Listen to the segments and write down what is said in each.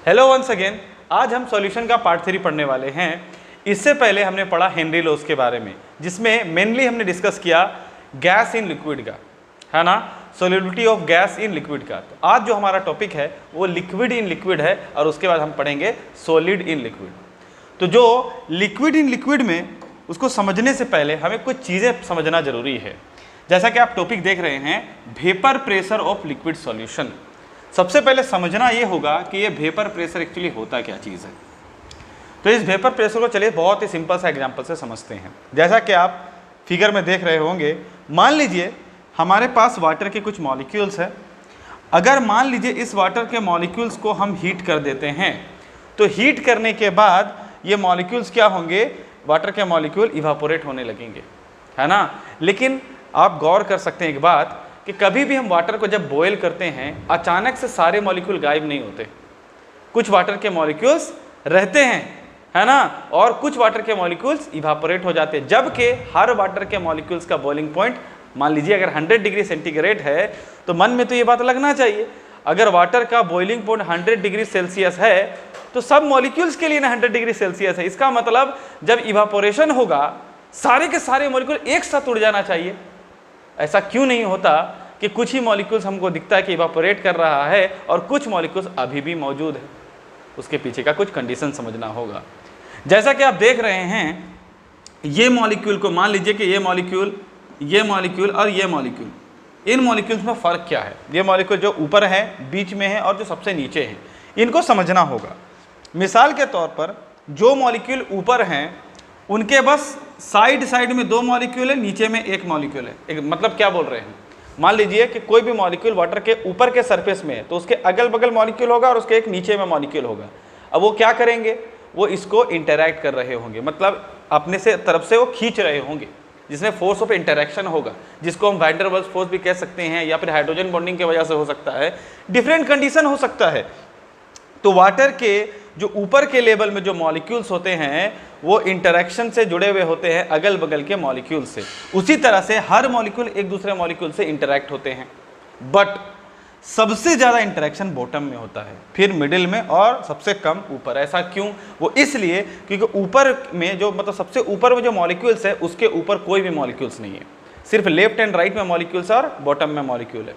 Hello once again. आज हम solution का पार्ट 3 पढ़ने वाले हैं। इससे पहले हमने पढ़ा हेनरी लॉस के बारे में, जिसमें मेनली हमने डिस्कस किया गैस इन लिक्विड का, है ना, solubility of gas in liquid का। तो आज जो हमारा टॉपिक है वो लिक्विड इन लिक्विड है, और उसके बाद हम पढ़ेंगे सॉलिड इन लिक्विड। तो जो लिक्विड इन लिक्विड में, उसको समझने से पहले हमें कुछ चीज़ें समझना जरूरी है। जैसा कि आप टॉपिक देख रहे हैं, vapour pressure of liquid solution. सबसे पहले समझना ये होगा कि ये वेपर प्रेशर एक्चुअली होता क्या चीज़ है। तो इस वेपर प्रेशर को चलिए बहुत ही सिंपल सा एग्जांपल से समझते हैं। जैसा कि आप फिगर में देख रहे होंगे, मान लीजिए हमारे पास वाटर के कुछ मॉलिक्यूल्स हैं। अगर मान लीजिए इस वाटर के मॉलिक्यूल्स को हम हीट कर देते हैं, तो हीट करने के बाद ये मॉलिक्यूल्स क्या होंगे, वाटर के मॉलिक्यूल इवापोरेट होने लगेंगे, है ना। लेकिन आप गौर कर सकते हैं एक बात कि कभी भी हम वाटर को जब बॉयल करते हैं, अचानक से सारे मॉलिक्यूल गायब नहीं होते। कुछ वाटर के मॉलिक्यूल्स रहते हैं, है ना, और कुछ वाटर के मॉलिक्यूल्स इवापोरेट हो जाते हैं। जबकि हर वाटर के मॉलिक्यूल्स का बॉइलिंग पॉइंट, मान लीजिए अगर 100 डिग्री सेंटीग्रेड है, तो मन में तो ये बात लगना चाहिए, अगर वाटर का बॉइलिंग पॉइंट 100 डिग्री सेल्सियस है तो सब मॉलिक्यूल्स के लिए ना 100 डिग्री सेल्सियस है। इसका मतलब जब इवापोरेशन होगा, सारे के सारे मॉलिक्यूल एक साथ उड़ जाना चाहिए। ऐसा क्यों नहीं होता कि कुछ ही मॉलिक्यूल्स हमको दिखता है कि इवापोरेट कर रहा है और कुछ मॉलिक्यूल्स अभी भी मौजूद है। उसके पीछे का कुछ कंडीशन समझना होगा। जैसा कि आप देख रहे हैं, ये मॉलिक्यूल को मान लीजिए कि ये मॉलिक्यूल और ये मॉलिक्यूल, इन मॉलिक्यूल्स में फ़र्क क्या है। ये मॉलिक्यूल जो ऊपर है, बीच में है, और जो सबसे नीचे है, इनको समझना होगा। मिसाल के तौर पर जो मॉलिक्यूल ऊपर हैं उनके बस साइड में 2 मॉलिक्यूल है, नीचे में 1 मॉलिक्यूल है। एक मतलब क्या बोल रहे हैं, मान लीजिए कि कोई भी मॉलिक्यूल वाटर के ऊपर के सरफेस में है, तो उसके अगल बगल मॉलिक्यूल होगा और उसके एक नीचे में मॉलिक्यूल होगा। अब वो क्या करेंगे, वो इसको इंटरैक्ट कर रहे होंगे, मतलब अपने से तरफ से वो खींच रहे होंगे, जिसमें फोर्स ऑफ इंटरैक्शन होगा, जिसको हम वैन डर वाल्स फोर्स भी कह सकते हैं, या फिर हाइड्रोजन बॉन्डिंग की वजह से हो सकता है। डिफरेंट कंडीशन हो सकता है। तो वाटर के जो ऊपर के लेवल में जो मॉलिक्यूल्स होते हैं, वो इंटरैक्शन से जुड़े हुए होते हैं अगल बगल के मॉलिक्यूल से। उसी तरह से हर मॉलिक्यूल एक दूसरे मॉलिक्यूल से इंटरैक्ट होते हैं, बट सबसे ज़्यादा इंटरैक्शन बॉटम में होता है, फिर मिडिल में, और सबसे कम ऊपर। ऐसा क्यों? वो इसलिए क्योंकि ऊपर में जो, मतलब सबसे ऊपर में जो मॉलिक्यूल्स है, उसके ऊपर कोई भी मॉलिक्यूल्स नहीं है, सिर्फ लेफ्ट एंड राइट में मॉलिक्यूल्स और बॉटम में मॉलिक्यूल है।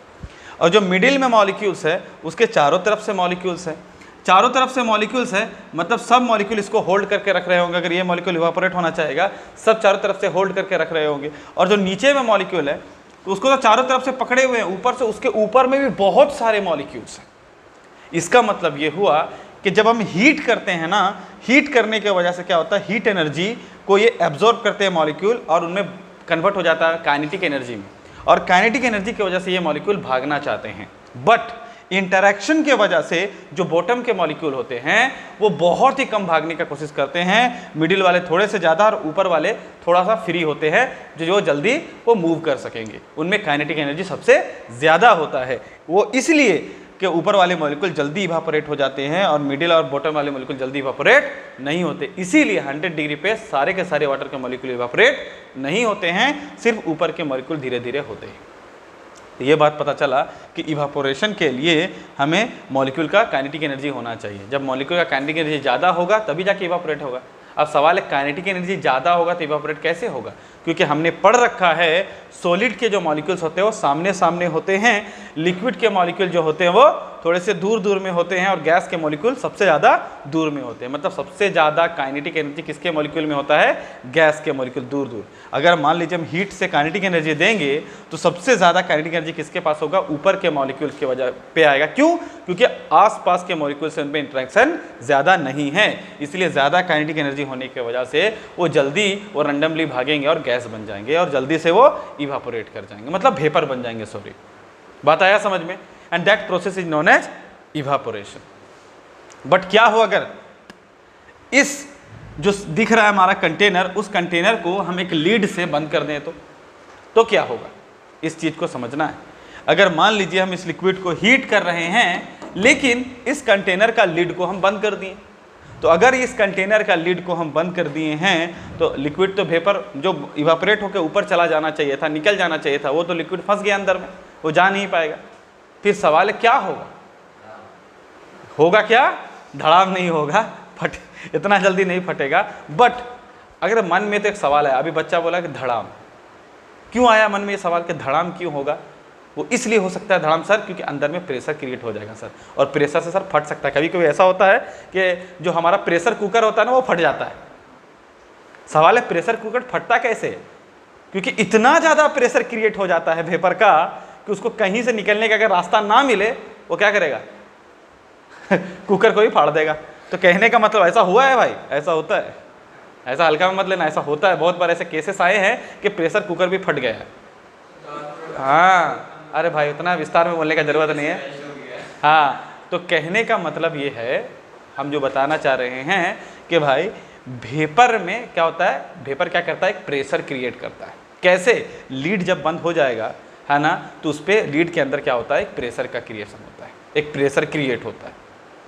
और जो मिडिल में मॉलिक्यूल्स है, उसके चारों तरफ से मॉलिक्यूल्स है। चारों तरफ से मॉलिक्यूल्स है, मतलब सब मॉलिक्यूल इसको होल्ड करके रख रहे होंगे। अगर ये मॉलिक्यूल इवापोरेट होना चाहेगा, सब चारों तरफ से होल्ड करके रख रहे होंगे। और जो नीचे में मॉलिक्यूल है, तो उसको तो चारों तरफ से पकड़े हुए हैं, ऊपर से उसके ऊपर में भी बहुत सारे मॉलिक्यूल्स हैं। इसका मतलब ये हुआ कि जब हम हीट करते हैं ना, हीट करने की वजह से क्या होता है, हीट एनर्जी को ये एब्जॉर्ब करते हैं मॉलिक्यूल, और उनमें कन्वर्ट हो जाता है काइनेटिक एनर्जी में। और काइनेटिक एनर्जी की वजह से ये मॉलिक्यूल भागना चाहते हैं, बट इंटरैक्शन के वजह से जो बॉटम के मॉलिक्यूल होते हैं वो बहुत ही कम भागने का कोशिश करते हैं। मिडिल वाले थोड़े से ज़्यादा और ऊपर वाले थोड़ा सा फ्री होते हैं, जो जल्दी वो मूव कर सकेंगे। उनमें काइनेटिक एनर्जी सबसे ज़्यादा होता है। वो इसलिए कि ऊपर वाले मॉलिक्यूल जल्दी इवापोरेट हो जाते हैं और मिडिल और बॉटम वाले मॉलिक्यूल जल्दी इवापोरेट नहीं होते। इसीलिए 100 डिग्री पे सारे के सारे वाटर के मॉलिक्यूल इवापोरेट नहीं होते हैं, सिर्फ ऊपर के मॉलिक्यूल धीरे धीरे होते हैं। ये बात पता चला कि इवापोरेशन के लिए हमें मॉलिक्यूल का काइनेटिक एनर्जी होना चाहिए। जब मॉलिक्यूल का काइनेटिक एनर्जी ज़्यादा होगा तभी जाके इवापोरेट होगा। अब सवाल है, काइनेटिक एनर्जी ज़्यादा होगा तो इवापोरेट कैसे होगा? क्योंकि हमने पढ़ रखा है सॉलिड के जो मॉलिक्यूल्स होते हैं वो सामने सामने होते हैं, लिक्विड के मॉलिक्यूल जो होते हैं वो थोड़े से दूर दूर में होते हैं, और गैस के मॉलिक्यूल सबसे ज़्यादा दूर में होते हैं। मतलब सबसे ज़्यादा काइनेटिक एनर्जी किसके मॉलिक्यूल में होता है? गैस के मॉलिक्यूल दूर दूर। अगर मान लीजिए हम हीट से काइनेटिक एनर्जी देंगे तो सबसे ज़्यादा काइनेटिक एनर्जी किसके पास होगा? ऊपर के मॉलिक्यूल्स की वजह पे आएगा। क्यों? क्योंकि आसपास के मॉलिक्यूल से उनपे इंटरेक्शन ज़्यादा नहीं है, इसलिए ज़्यादा काइनेटिक एनर्जी होने की वजह से वो जल्दी और रैंडमली भागेंगे और गैस बन जाएंगे, और जल्दी से वो इवापोरेट कर जाएंगे, मतलब वेपर बन जाएंगे। सॉरी, बात आया समझ में? And that process is known as evaporation. But क्या हो अगर इस जो दिख रहा है हमारा कंटेनर, उस कंटेनर को हम एक लीड से बंद कर दें तो क्या होगा? इस चीज को समझना है। अगर मान लीजिए हम इस लिक्विड को हीट कर रहे हैं, लेकिन इस कंटेनर का लीड को हम बंद कर दिए, तो अगर इस कंटेनर का लीड को हम बंद कर दिए हैं तो लिक्विड तो वेपर जो इवापोरेट होकर ऊपर चला जाना चाहिए था, निकल जाना चाहिए था, वो तो लिक्विड फंस गया अंदर में, वो जा नहीं पाएगा। फिर सवाल है क्या होगा? होगा क्या? धड़ाम नहीं होगा, फट इतना जल्दी नहीं फटेगा। बट अगर मन में तो एक सवाल है, अभी बच्चा बोला कि धड़ाम, क्यों आया मन में ये सवाल कि धड़ाम क्यों होगा? वो इसलिए हो सकता है धड़ाम सर क्योंकि अंदर में प्रेशर क्रिएट हो जाएगा सर, और प्रेशर से सर फट सकता है। कभी कभी ऐसा होता है कि जो हमारा प्रेशर कुकर होता है ना वो फट जाता है। सवाल है प्रेशर कुकर फटता कैसे? क्योंकि इतना ज़्यादा प्रेशर क्रिएट हो जाता है वेपर का कि उसको कहीं से निकलने का अगर रास्ता ना मिले वो क्या करेगा कुकर को ही फाड़ देगा। तो कहने का मतलब ऐसा हुआ है भाई, ऐसा होता है, ऐसा हल्का में मत लेना, ऐसा होता है। बहुत बार ऐसे केसेस आए हैं कि प्रेशर कुकर भी फट गया है। हाँ अरे भाई उतना विस्तार में बोलने का ज़रूरत नहीं है। हाँ तो कहने का मतलब ये है, हम जो बताना चाह रहे हैं कि भाई वेपर में क्या होता है, वेपर क्या करता है, एक प्रेशर क्रिएट करता है। कैसे? लीड जब बंद हो जाएगा है ना, तो उस पर लीड के अंदर क्या होता है, एक प्रेशर का क्रिएशन होता है, एक प्रेशर क्रिएट होता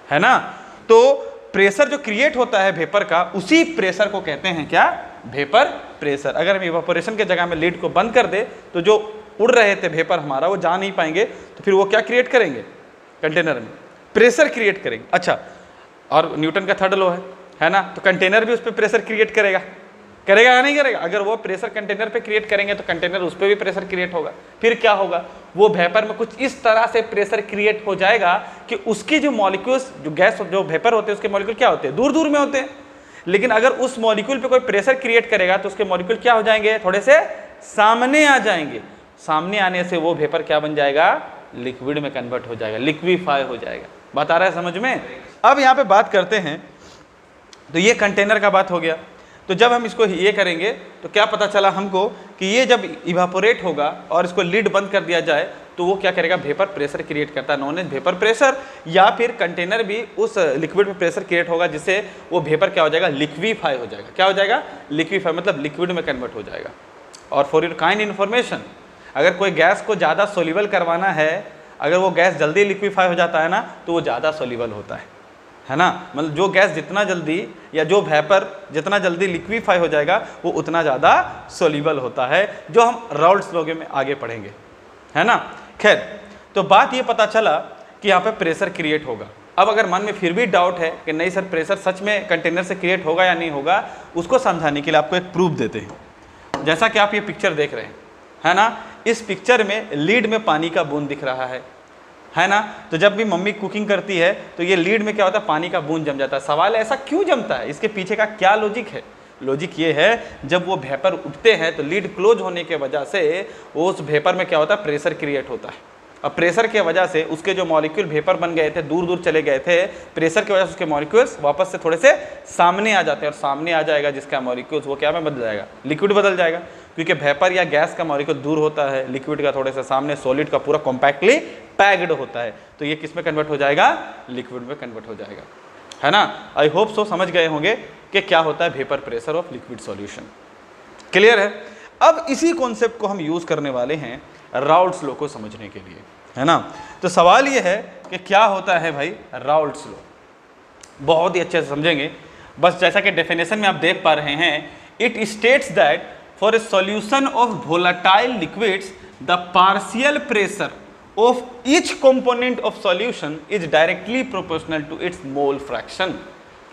है ना। तो प्रेशर जो क्रिएट होता है वेपर का, उसी प्रेशर को कहते हैं क्या, वेपर प्रेशर। अगर हम इवापोरेशन के जगह में लीड को बंद कर दे तो जो उड़ रहे थे वेपर हमारा वो जा नहीं पाएंगे, तो फिर वो क्या क्रिएट करेंगे, कंटेनर में प्रेशर क्रिएट करेंगे। अच्छा, और न्यूटन का थर्ड लॉ है ना, तो कंटेनर भी उस पर प्रेशर क्रिएट करेगा, करेगा या नहीं करेगा? अगर वो प्रेशर कंटेनर पे क्रिएट करेंगे तो कंटेनर उस पर भी प्रेशर क्रिएट होगा। फिर क्या होगा, वो वेपर में कुछ इस तरह से प्रेशर क्रिएट हो जाएगा कि उसकी जो मॉलिक्यूल्स, जो गैस जो वेपर होते हैं उसके मॉलिक्यूल क्या होते हैं, दूर दूर में होते हैं। लेकिन अगर उस मॉलिक्यूल पे कोई प्रेशर क्रिएट करेगा तो उसके मॉलिक्यूल क्या हो जाएंगे, थोड़े से सामने आ जाएंगे। सामने आने से वो वेपर क्या बन जाएगा, लिक्विड में कन्वर्ट हो जाएगा, लिक्विफाई हो जाएगा। बात आ रहा है समझ में? अब यहाँ पे बात करते हैं, तो ये कंटेनर का बात हो गया। तो जब हम इसको ये करेंगे तो क्या पता चला हमको कि ये जब इवापोरेट होगा और इसको लिड बंद कर दिया जाए तो वो क्या करेगा, वेपर प्रेशर क्रिएट करता है, नॉन एज वेपर प्रेशर। या फिर कंटेनर भी उस लिक्विड में प्रेशर क्रिएट होगा जिससे वो वेपर क्या हो जाएगा, लिक्विफाई हो जाएगा। क्या हो जाएगा, लिक्विफाई, मतलब लिक्विड में कन्वर्ट हो जाएगा। और फॉर योर काइंड इन्फॉर्मेशन, अगर कोई गैस को ज़्यादा सोल्यूबल करवाना है, अगर वो गैस जल्दी लिक्विफाई हो जाता है ना तो वो ज़्यादा सोल्यूबल होता है ना। मतलब जो गैस जितना जल्दी या जो वेपर जितना जल्दी लिक्विफाई हो जाएगा वो उतना ज़्यादा सोल्यूबल होता है, जो हम राउल्ट्स लॉ में आगे पढ़ेंगे, है ना। खैर, तो बात ये पता चला कि यहाँ पे प्रेशर क्रिएट होगा। अब अगर मन में फिर भी डाउट है कि नहीं सर प्रेशर सच में कंटेनर से क्रिएट होगा या नहीं होगा, उसको समझाने के लिए आपको एक प्रूफ देते हैं। जैसा कि आप ये पिक्चर देख रहे हैं, है ना, इस पिक्चर में लीड में पानी का बूंद दिख रहा है ना। तो जब भी मम्मी कुकिंग करती है तो ये लीड में क्या होता है, पानी का बूंद जम जाता है। सवाल है ऐसा क्यों जमता है, इसके पीछे का क्या लॉजिक है? लॉजिक ये है, जब वो वेपर उठते हैं तो लीड क्लोज होने के वजह से उस वेपर में क्या होता है, प्रेशर क्रिएट होता है। अब प्रेशर के वजह से उसके जो मॉलिक्यूल वेपर बन गए थे, दूर दूर चले गए थे, प्रेशर की वजह से उसके मॉलिक्यूल्स वापस से थोड़े से सामने आ जाते हैं। और सामने आ जाएगा जिसका मॉलिक्यूल्स वो क्या में बदल जाएगा, लिक्विड बदल जाएगा। क्योंकि वेपर या गैस का मॉलिक्यूल दूर होता है, लिक्विड का थोड़े से सामने, सॉलिड का पूरा कॉम्पैक्टली पैक्ड होता है। तो ये किस में कन्वर्ट हो जाएगा, लिक्विड में कन्वर्ट हो जाएगा, है ना। आई होप सो समझ गए होंगे कि क्या होता है vapour pressure of liquid solution. Clear है? अब इसी कॉन्सेप्ट को हम यूज करने वाले हैं राउल्ट्स लॉ को समझने के लिए, है ना। तो सवाल ये है कि क्या होता है भाई राउल्ट्स लॉ, बहुत ही अच्छे से समझेंगे। बस जैसा कि डेफिनेशन में आप देख पा रहे हैं, it states that for a solution of volatile liquids the partial pressure of each component of solution is directly proportional to its mole fraction.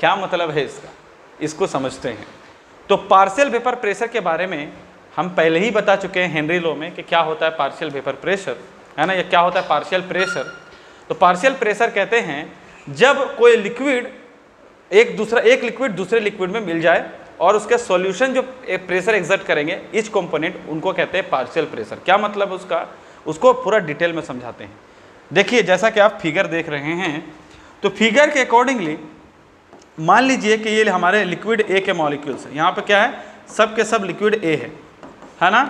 क्या मतलब है इसका, इसको समझते हैं। तो पार्शियल वेपर प्रेशर के बारे में हम पहले ही बता चुके हैं हेनरी लॉ में कि क्या होता है पार्शियल वेपर प्रेशर, है ना, या क्या होता है पार्शियल प्रेशर। तो पार्शियल प्रेशर कहते हैं जब कोई लिक्विड एक लिक्विड दूसरे लिक्विड में मिल जाए और उसके सॉल्यूशन जो एक प्रेशर एग्जर्ट करेंगे ईच कंपोनेंट, उनको कहते हैं पार्शियल प्रेशर। क्या मतलब उसका, उसको पूरा डिटेल में समझाते हैं। देखिए जैसा कि आप फिगर देख रहे हैं, तो फिगर के अकॉर्डिंगली मान लीजिए कि ये हमारे लिक्विड ए के मॉलिक्यूल्स हैं। यहाँ पे क्या है, सब के सब लिक्विड ए है ना।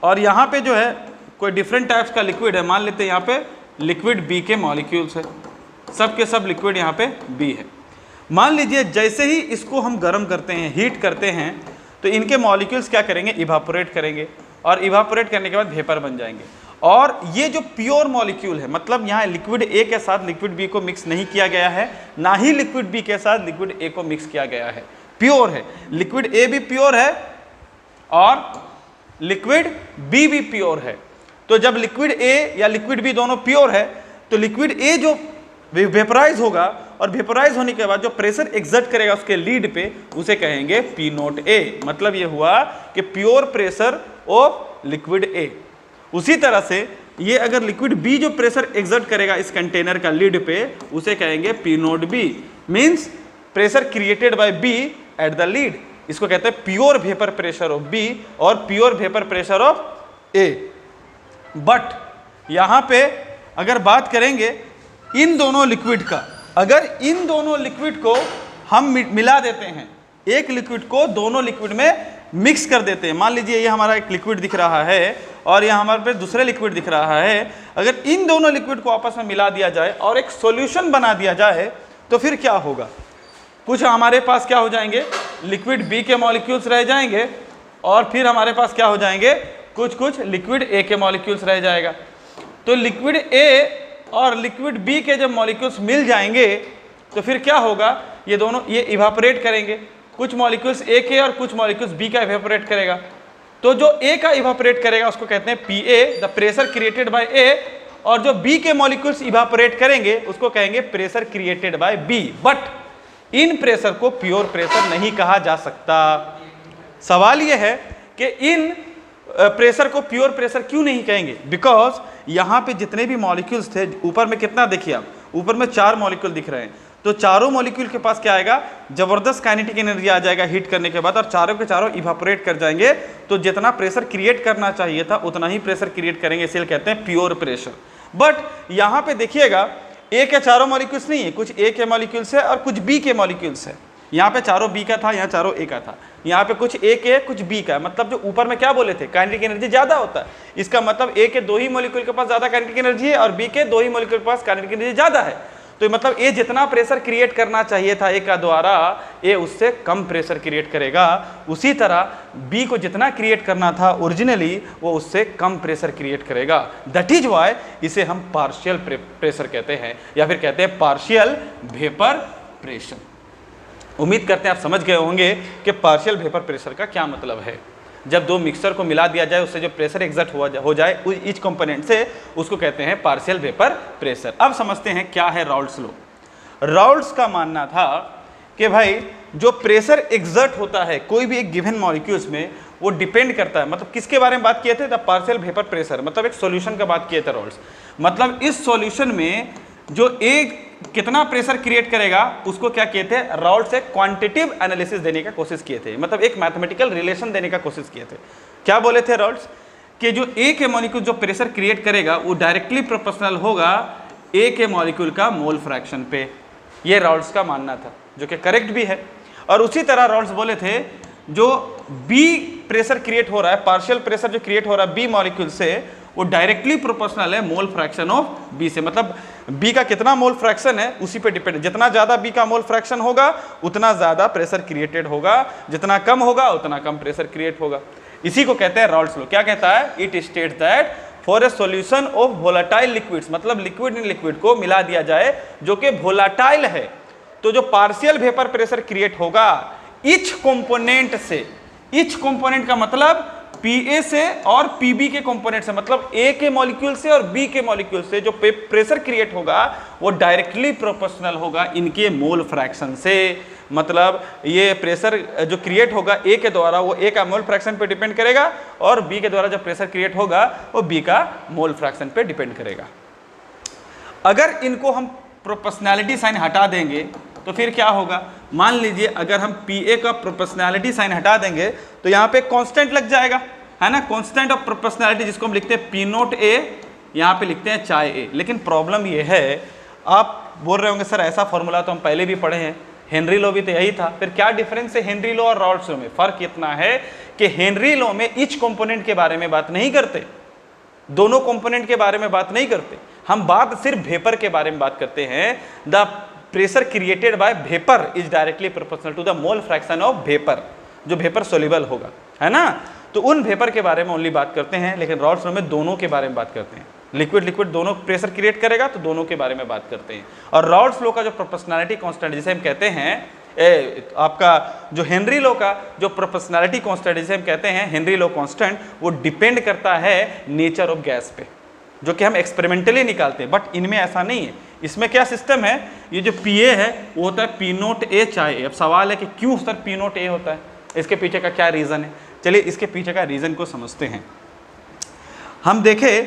और यहाँ पे जो है कोई डिफरेंट टाइप्स का लिक्विड है, मान लेते हैं यहाँ पे लिक्विड बी के मॉलिक्यूल्स है, सब के सब लिक्विड यहाँ पे बी है। मान लीजिए जैसे ही इसको हम गर्म करते हैं, हीट करते हैं, तो इनके मॉलिक्यूल्स क्या करेंगे, इवापोरेट करेंगे, और इवापोरेट करने के बाद वेपर बन जाएंगे। और ये जो प्योर मॉलिक्यूल है, मतलब यहाँ लिक्विड ए के साथ लिक्विड बी को मिक्स नहीं किया गया है, ना ही लिक्विड बी के साथ लिक्विड ए को मिक्स किया गया है, प्योर है। लिक्विड ए भी प्योर है और लिक्विड बी भी प्योर है। तो जब लिक्विड ए या लिक्विड बी दोनों प्योर है तो लिक्विड ए जो वेपराइज होगा और वेपोराइज होने के बाद जो प्रेशर एग्जर्ट करेगा उसके लीड पे उसे कहेंगे P नोट A। मतलब ये हुआ कि pure pressure of liquid A। उसी तरह से ये अगर लिक्विड B जो प्रेशर एग्जर्ट करेगा इस कंटेनर का लीड पे उसे कहेंगे P naught B, means pressure created bye B at the lead. इसको कहते हैं pure vapour pressure of B और pure vapour pressure of A। But यहां पे अगर बात करेंगे इन दोनों लिक्विड का, अगर इन दोनों लिक्विड को हम मिला देते हैं, एक लिक्विड को दोनों लिक्विड में मिक्स कर देते हैं, मान लीजिए ये हमारा एक लिक्विड दिख रहा है और ये हमारे पे दूसरे लिक्विड दिख रहा है, अगर इन दोनों लिक्विड को आपस में मिला दिया जाए और एक सॉल्यूशन बना दिया जाए तो फिर क्या होगा? कुछ हमारे पास क्या हो जाएंगे, लिक्विड B के मॉलिक्यूल्स रह जाएंगे और फिर हमारे पास क्या हो जाएंगे, कुछ लिक्विड A के मॉलिक्यूल्स रह जाएगा। तो लिक्विड A और लिक्विड B के जब मॉलिक्यूल्स मिल जाएंगे तो फिर क्या होगा, ये दोनों ये इवापोरेट करेंगे, कुछ मॉलिक्यूल्स A के और कुछ मॉलिक्यूल्स B का इवापोरेट करेगा। तो जो A का इवापोरेट करेगा उसको कहते हैं PA, the pressure created bye A, और जो B के मॉलिक्यूल्स इवापोरेट करेंगे उसको कहेंगे pressure created bye B। But in pressure को प्योर प्रेशर नहीं कहा जा सकता। सवाल यह है कि इन प्रेशर को प्योर प्रेशर क्यों नहीं कहेंगे? बिकॉज यहाँ पे जितने भी मॉलिक्यूल्स थे, ऊपर में कितना देखिए आप, ऊपर में 4 मॉलिक्यूल दिख रहे हैं, तो चारों मॉलिक्यूल के पास क्या आएगा, जबरदस्त काइनेटिक एनर्जी आ जाएगा हीट करने के बाद और चारों के चारों इवापोरेट कर जाएंगे। तो जितना प्रेशर क्रिएट करना चाहिए था उतना ही प्रेशर क्रिएट करेंगे, इसलिए कहते हैं प्योर प्रेशर। बट यहाँ पे देखिएगा A के चारों मॉलिक्यूल्स नहीं है, कुछ A के मॉलिक्यूल्स है और कुछ B के मॉलिक्यूल्स है। यहाँ पे चारों B का था, यहाँ चारों A का था, यहाँ पे कुछ A के कुछ B का, मतलब जो ऊपर में क्या बोले थे, काइनेटिक एनर्जी ज्यादा होता है। इसका मतलब A के 2 ही मॉलिक्यूल के पास ज्यादा काइनेटिक एनर्जी है और B के 2 ही मॉलिक्यूल के पास काइनेटिक एनर्जी ज्यादा है। तो मतलब A जितना प्रेशर क्रिएट करना चाहिए था A का द्वारा, A उससे कम प्रेशर क्रिएट करेगा। उसी तरह B को जितना क्रिएट करना था ओरिजिनली वो उससे कम प्रेशर क्रिएट करेगा। दैट इज वाई इसे हम पार्शियल प्रेशर कहते हैं या फिर कहते हैं पार्शियल वेपर प्रेशर। उम्मीद करते हैं आप समझ गए होंगे कि पार्शियल वेपर प्रेशर का क्या मतलब है। जब दो मिक्सचर को मिला दिया जाए उससे जो प्रेशर एग्जर्ट हो जाए ईच कंपोनेंट से, उसको कहते हैं पार्शियल वेपर प्रेशर। अब समझते हैं क्या है राउल्ट्स लॉ। राउल्ट्स का मानना था कि भाई जो प्रेशर एग्जर्ट होता है कोई भी एक गिवन मॉलिक्यूल्स में, वो डिपेंड करता है, मतलब किसके बारे में बात किए थे, द पार्शियल वेपर प्रेशर, मतलब एक सॉल्यूशन का बात किए थे राउल्ट्स। मतलब इस सॉल्यूशन में जो एक कितना प्रेशर क्रिएट करेगा उसको क्या किए थे, राउल्ट्स से क्वांटिटेटिव एनालिसिस देने का कोशिश किए थे, मतलब एक मैथमेटिकल रिलेशन देने का कोशिश किए थे। क्या बोले थे राउल्ट्स कि जो ए के मॉलिक्यूल जो प्रेशर क्रिएट करेगा वो डायरेक्टली प्रोपोर्शनल होगा ए के मॉलिक्यूल का मोल फ्रैक्शन पे। ये राउल्ट्स का मानना था, जो कि करेक्ट भी है। और उसी तरह राउल्ट्स बोले थे जो बी प्रेशर क्रिएट हो रहा है, पार्शियल प्रेशर जो क्रिएट हो रहा है बी मॉलिक्यूल से, वो डायरेक्टली प्रोपोर्शनल है मोल फ्रैक्शन ऑफ बी से। मतलब बी का कितना मोल फ्रैक्शन है उसी पे डिपेंड, जितना ज्यादा बी का मोल फ्रैक्शन होगा उतना ज्यादा प्रेशर क्रिएटेड होगा, जितना कम होगा उतना कम प्रेशर क्रिएट होगा। इसी को कहते हैं राउल्ट्स लॉ। क्या कहता है, it states that for a solution of volatile liquids, मतलब लिक्विड इन लिक्विड को मिला दिया जाए जो कि वोलेटाइल है, तो जो पार्शियल वेपर प्रेशर क्रिएट होगा ईच कंपोनेंट से, ईच कंपोनेंट का मतलब Pa से और Pb के कंपोनेंट से, मतलब A के मॉलिक्यूल से और B के मॉलिक्यूल से जो प्रेशर क्रिएट होगा वो डायरेक्टली प्रोपोर्शनल होगा इनके मोल फ्रैक्शन से। मतलब ये प्रेशर जो क्रिएट होगा A के द्वारा वो A का मोल फ्रैक्शन पे डिपेंड करेगा और B के द्वारा जो प्रेशर क्रिएट होगा वो B का मोल फ्रैक्शन पे डिपेंड करेगा। अगर इनको हम प्रोपोर्शनैलिटी साइन हटा देंगे तो फिर क्या होगा, मान लीजिए अगर हम Pa का प्रोपोर्शनैलिटी साइन हटा देंगे तो यहाँ पे कांस्टेंट लग जाएगा, है ना, कांस्टेंट ऑफ प्रोपोर्शनैलिटी, जिसको हम लिखते हैं P नोट A, यहाँ पे लिखते हैं चाय A। लेकिन प्रॉब्लम ये है, आप बोल रहे होंगे सर ऐसा फॉर्मूला तो हम पहले भी पढ़े हैं, हेनरी लॉ भी तो यही था, फिर क्या डिफरेंस है हेनरी लॉ और राउल्ट्स लॉ में? फर्क इतना है कि हेनरी लॉ में ईच कंपोनेंट के बारे में बात नहीं करते, दोनों कंपोनेंट के बारे में बात नहीं करते, हम बात सिर्फ वेपर के बारे में बात करते हैं। The pressure created by vapour is directly proportional to the mole fraction of vapour, जो वेपर सोल्यूबल होगा, है ना, तो उन वेपर के बारे में ओनली बात करते हैं। लेकिन राउल्ट्स लॉ में दोनों के बारे में बात करते हैं, लिक्विड लिक्विड दोनों प्रेशर क्रिएट करेगा तो दोनों के बारे में बात करते हैं। और राउल्ट्स लॉ का जो प्रोपोर्शनैलिटी कांस्टेंट जिसे हम कहते हैं, आपका जो हेनरी लॉ का जो प्रोपोर्शनैलिटी कांस्टेंट जिसे हम कहते हैं हेनरी लॉ कांस्टेंट, वो डिपेंड करता है नेचर ऑफ गैस पे, जो कि हम एक्सपेरिमेंटली निकालते हैं। बट इनमें ऐसा नहीं है, इसमें क्या सिस्टम है, ये जो Pa है वो होता है P naught A chi A। अब सवाल है कि क्यों सर P नोट A होता है, इसके पीछे का क्या रीज़न है। चलिए इसके पीछे का रीज़न को समझते हैं। हम देखें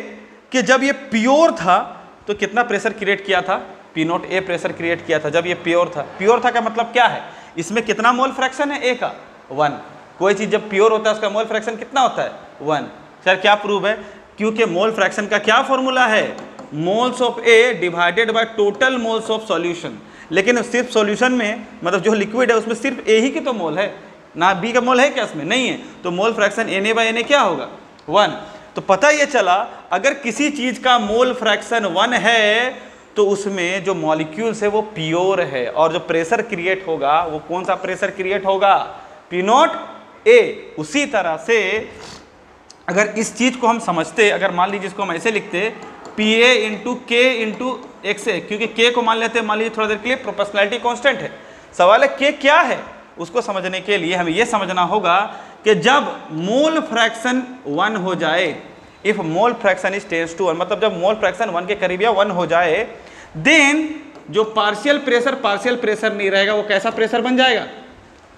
कि जब ये प्योर था तो कितना प्रेशर क्रिएट किया था, P naught A pressure create किया था जब ये प्योर था। प्योर था का मतलब क्या है, इसमें कितना मोल फ्रैक्शन है A का, 1। कोई चीज़ जब प्योर होता है उसका मोल फ्रैक्शन कितना होता है, 1। सर क्या प्रूव है, क्योंकि मोल फ्रैक्शन का क्या फॉर्मूला है, moles of A divided by total moles of solution. लेकिन सिर्फ सॉल्यूशन में मतलब जो लिक्विड है उसमें सिर्फ A ही की तो मोल है ना, B का मोल है क्या इसमें, नहीं है। तो मोल फ्रैक्शन Na/Na क्या होगा, 1। तो पता ये चला अगर किसी चीज का मोल फ्रैक्शन 1 है तो उसमें जो मॉलिक्यूल्स है वो प्योर है, और जो प्रेशर क्रिएट होगा वो कौन सा प्रेशर क्रिएट होगा, P नोट A। उसी तरह से अगर इस चीज को हम समझते, अगर मान लीजिए इसको हम ऐसे लिखते Pa into K into XA, क्योंकि K को मान लेते हैं मान लीजिए थोड़ा देर के लिए प्रोपोर्शनैलिटी कांस्टेंट है। सवाल है K क्या है, उसको समझने के लिए हमें यह समझना होगा कि जब मोल फ्रैक्शन 1 हो जाए, if mole fraction is tends to 1, मतलब जब मोल फ्रैक्शन 1 के करीब या 1 हो जाए, देन जो पार्शियल प्रेशर नहीं रहेगा, वो कैसा प्रेशर बन जाएगा,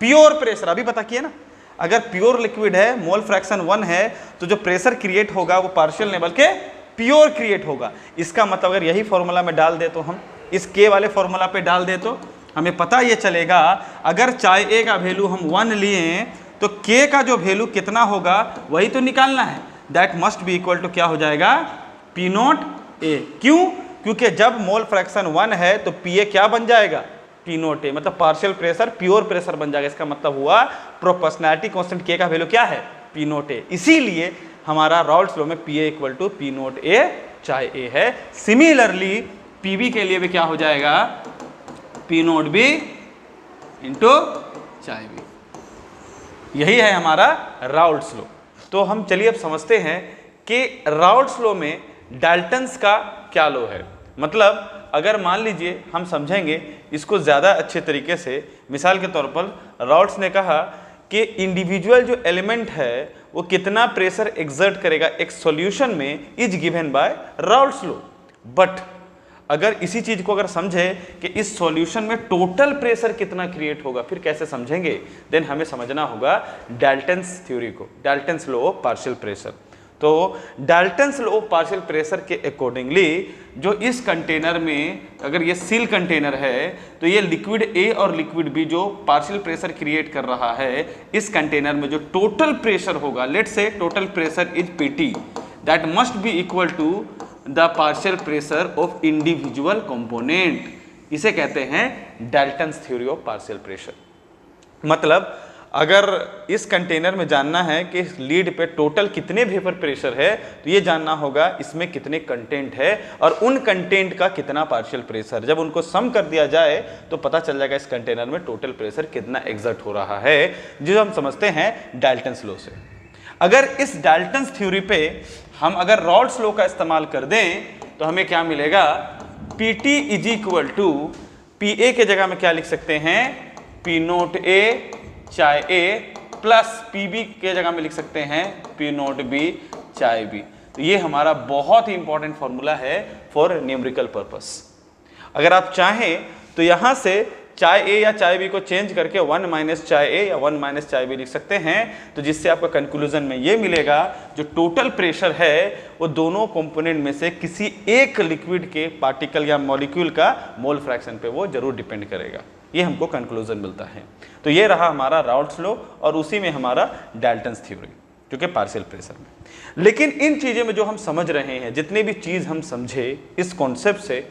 प्योर प्रेशर। अभी पता किया ना, अगर प्योर लिक्विड है मोल फ्रैक्शन 1 है तो जो प्रेशर क्रिएट होगा वो पार्शियल नहीं बल्कि प्योर क्रिएट होगा। इसका मतलब अगर यही फॉर्मूला में डाल दे तो हम इस K वाले फॉर्मूला पे डाल दे तो हमें पता ये चलेगा, अगर चाहे A का वैल्यू हम 1 लिए तो K का जो वैल्यू कितना होगा वही तो निकालना है। That must be equal to क्या हो जाएगा, P नोट A। क्यों, क्योंकि जब मोल फ्रैक्शन 1 है तो Pa क्या बन जाएगा, P नोट A, मतलब पार्शियल प्रेशर प्योर प्रेशर बन जाएगा। इसका मतलब हुआ प्रोपोर्शनैलिटी कांस्टेंट K का वैल्यू क्या है, P नोट A। इसीलिए हमारा राउल्ट्स लॉ में Pa equal to P naught A chi A है। सिमिलरली Pb के लिए भी क्या हो जाएगा, P naught B into chi B। यही है हमारा राउल्ट्स लॉ। तो हम चलिए अब समझते हैं कि राउल्ट्स लॉ में डाल्टन्स का क्या लॉ है। मतलब अगर मान लीजिए हम समझेंगे इसको ज़्यादा अच्छे तरीके से, मिसाल के तौर पर राउल्ट्स ने कहा कि इंडिविजुअल जो एलिमेंट है वो कितना प्रेशर एक्सर्ट करेगा एक सॉल्यूशन में is given by Raoult's law. But अगर इसी चीज को अगर समझे कि इस सॉल्यूशन में टोटल प्रेशर कितना क्रिएट होगा, फिर कैसे समझेंगे, देन हमें समझना होगा डाल्टन्स थ्योरी को, Dalton's law of partial pressure. तो Dalton's law of partial pressure के अकॉर्डिंगली जो इस कंटेनर में, अगर ये सील कंटेनर है तो ये लिक्विड A और लिक्विड B जो पार्शियल प्रेशर क्रिएट कर रहा है, इस कंटेनर में जो टोटल प्रेशर होगा, let's say total pressure is PT, that must be equal to the partial pressure of individual component. इसे कहते हैं Dalton's theory of partial pressure. मतलब अगर इस कंटेनर में जानना है कि इस लीड पे टोटल कितने वेपर प्रेशर है तो ये जानना होगा इसमें कितने कंटेंट है और उन कंटेंट का कितना पार्शियल प्रेशर। जब उनको सम कर दिया जाए तो पता चल जाएगा इस कंटेनर में टोटल प्रेशर कितना एग्जर्ट हो रहा है, जो हम समझते हैं डाल्टन्स लॉ से। अगर इस डाल्टन्स थ्योरी पे हम अगर राउल्ट्स लॉ का इस्तेमाल कर दें तो हमें क्या मिलेगा, PT is equal to PA के जगह में क्या लिख सकते हैं, P naught A chi A plus PB के जगह में लिख सकते हैं P naught B chi B। तो ये हमारा बहुत ही इंपॉर्टेंट फॉर्मूला है फॉर न्यूमेरिकल पर्पस। अगर आप चाहें तो यहां से चाहे A या चाहे B को चेंज करके 1 माइनस चाहे A या 1 माइनस चाहे B लिख सकते हैं, तो जिससे आपका कंक्लूजन में ये मिलेगा जो टोटल प्रेशर है वो दोनों कंपोनेंट में से किसी एक लिक्विड के पार्टिकल या मॉलिक्यूल का मोल फ्रैक्शन पे वो जरूर डिपेंड करेगा। ये हमको कंक्लूजन मिलता है। तो ये रहा हमारा राउल्ट्स लॉ और उसी में हमारा डाल्टन्स थ्योरी जो कि पार्शियल प्रेशर में। लेकिन इन चीज़ों में जो हम समझ रहे हैं, जितने भी चीज़ हम समझे इस कॉन्सेप्ट से,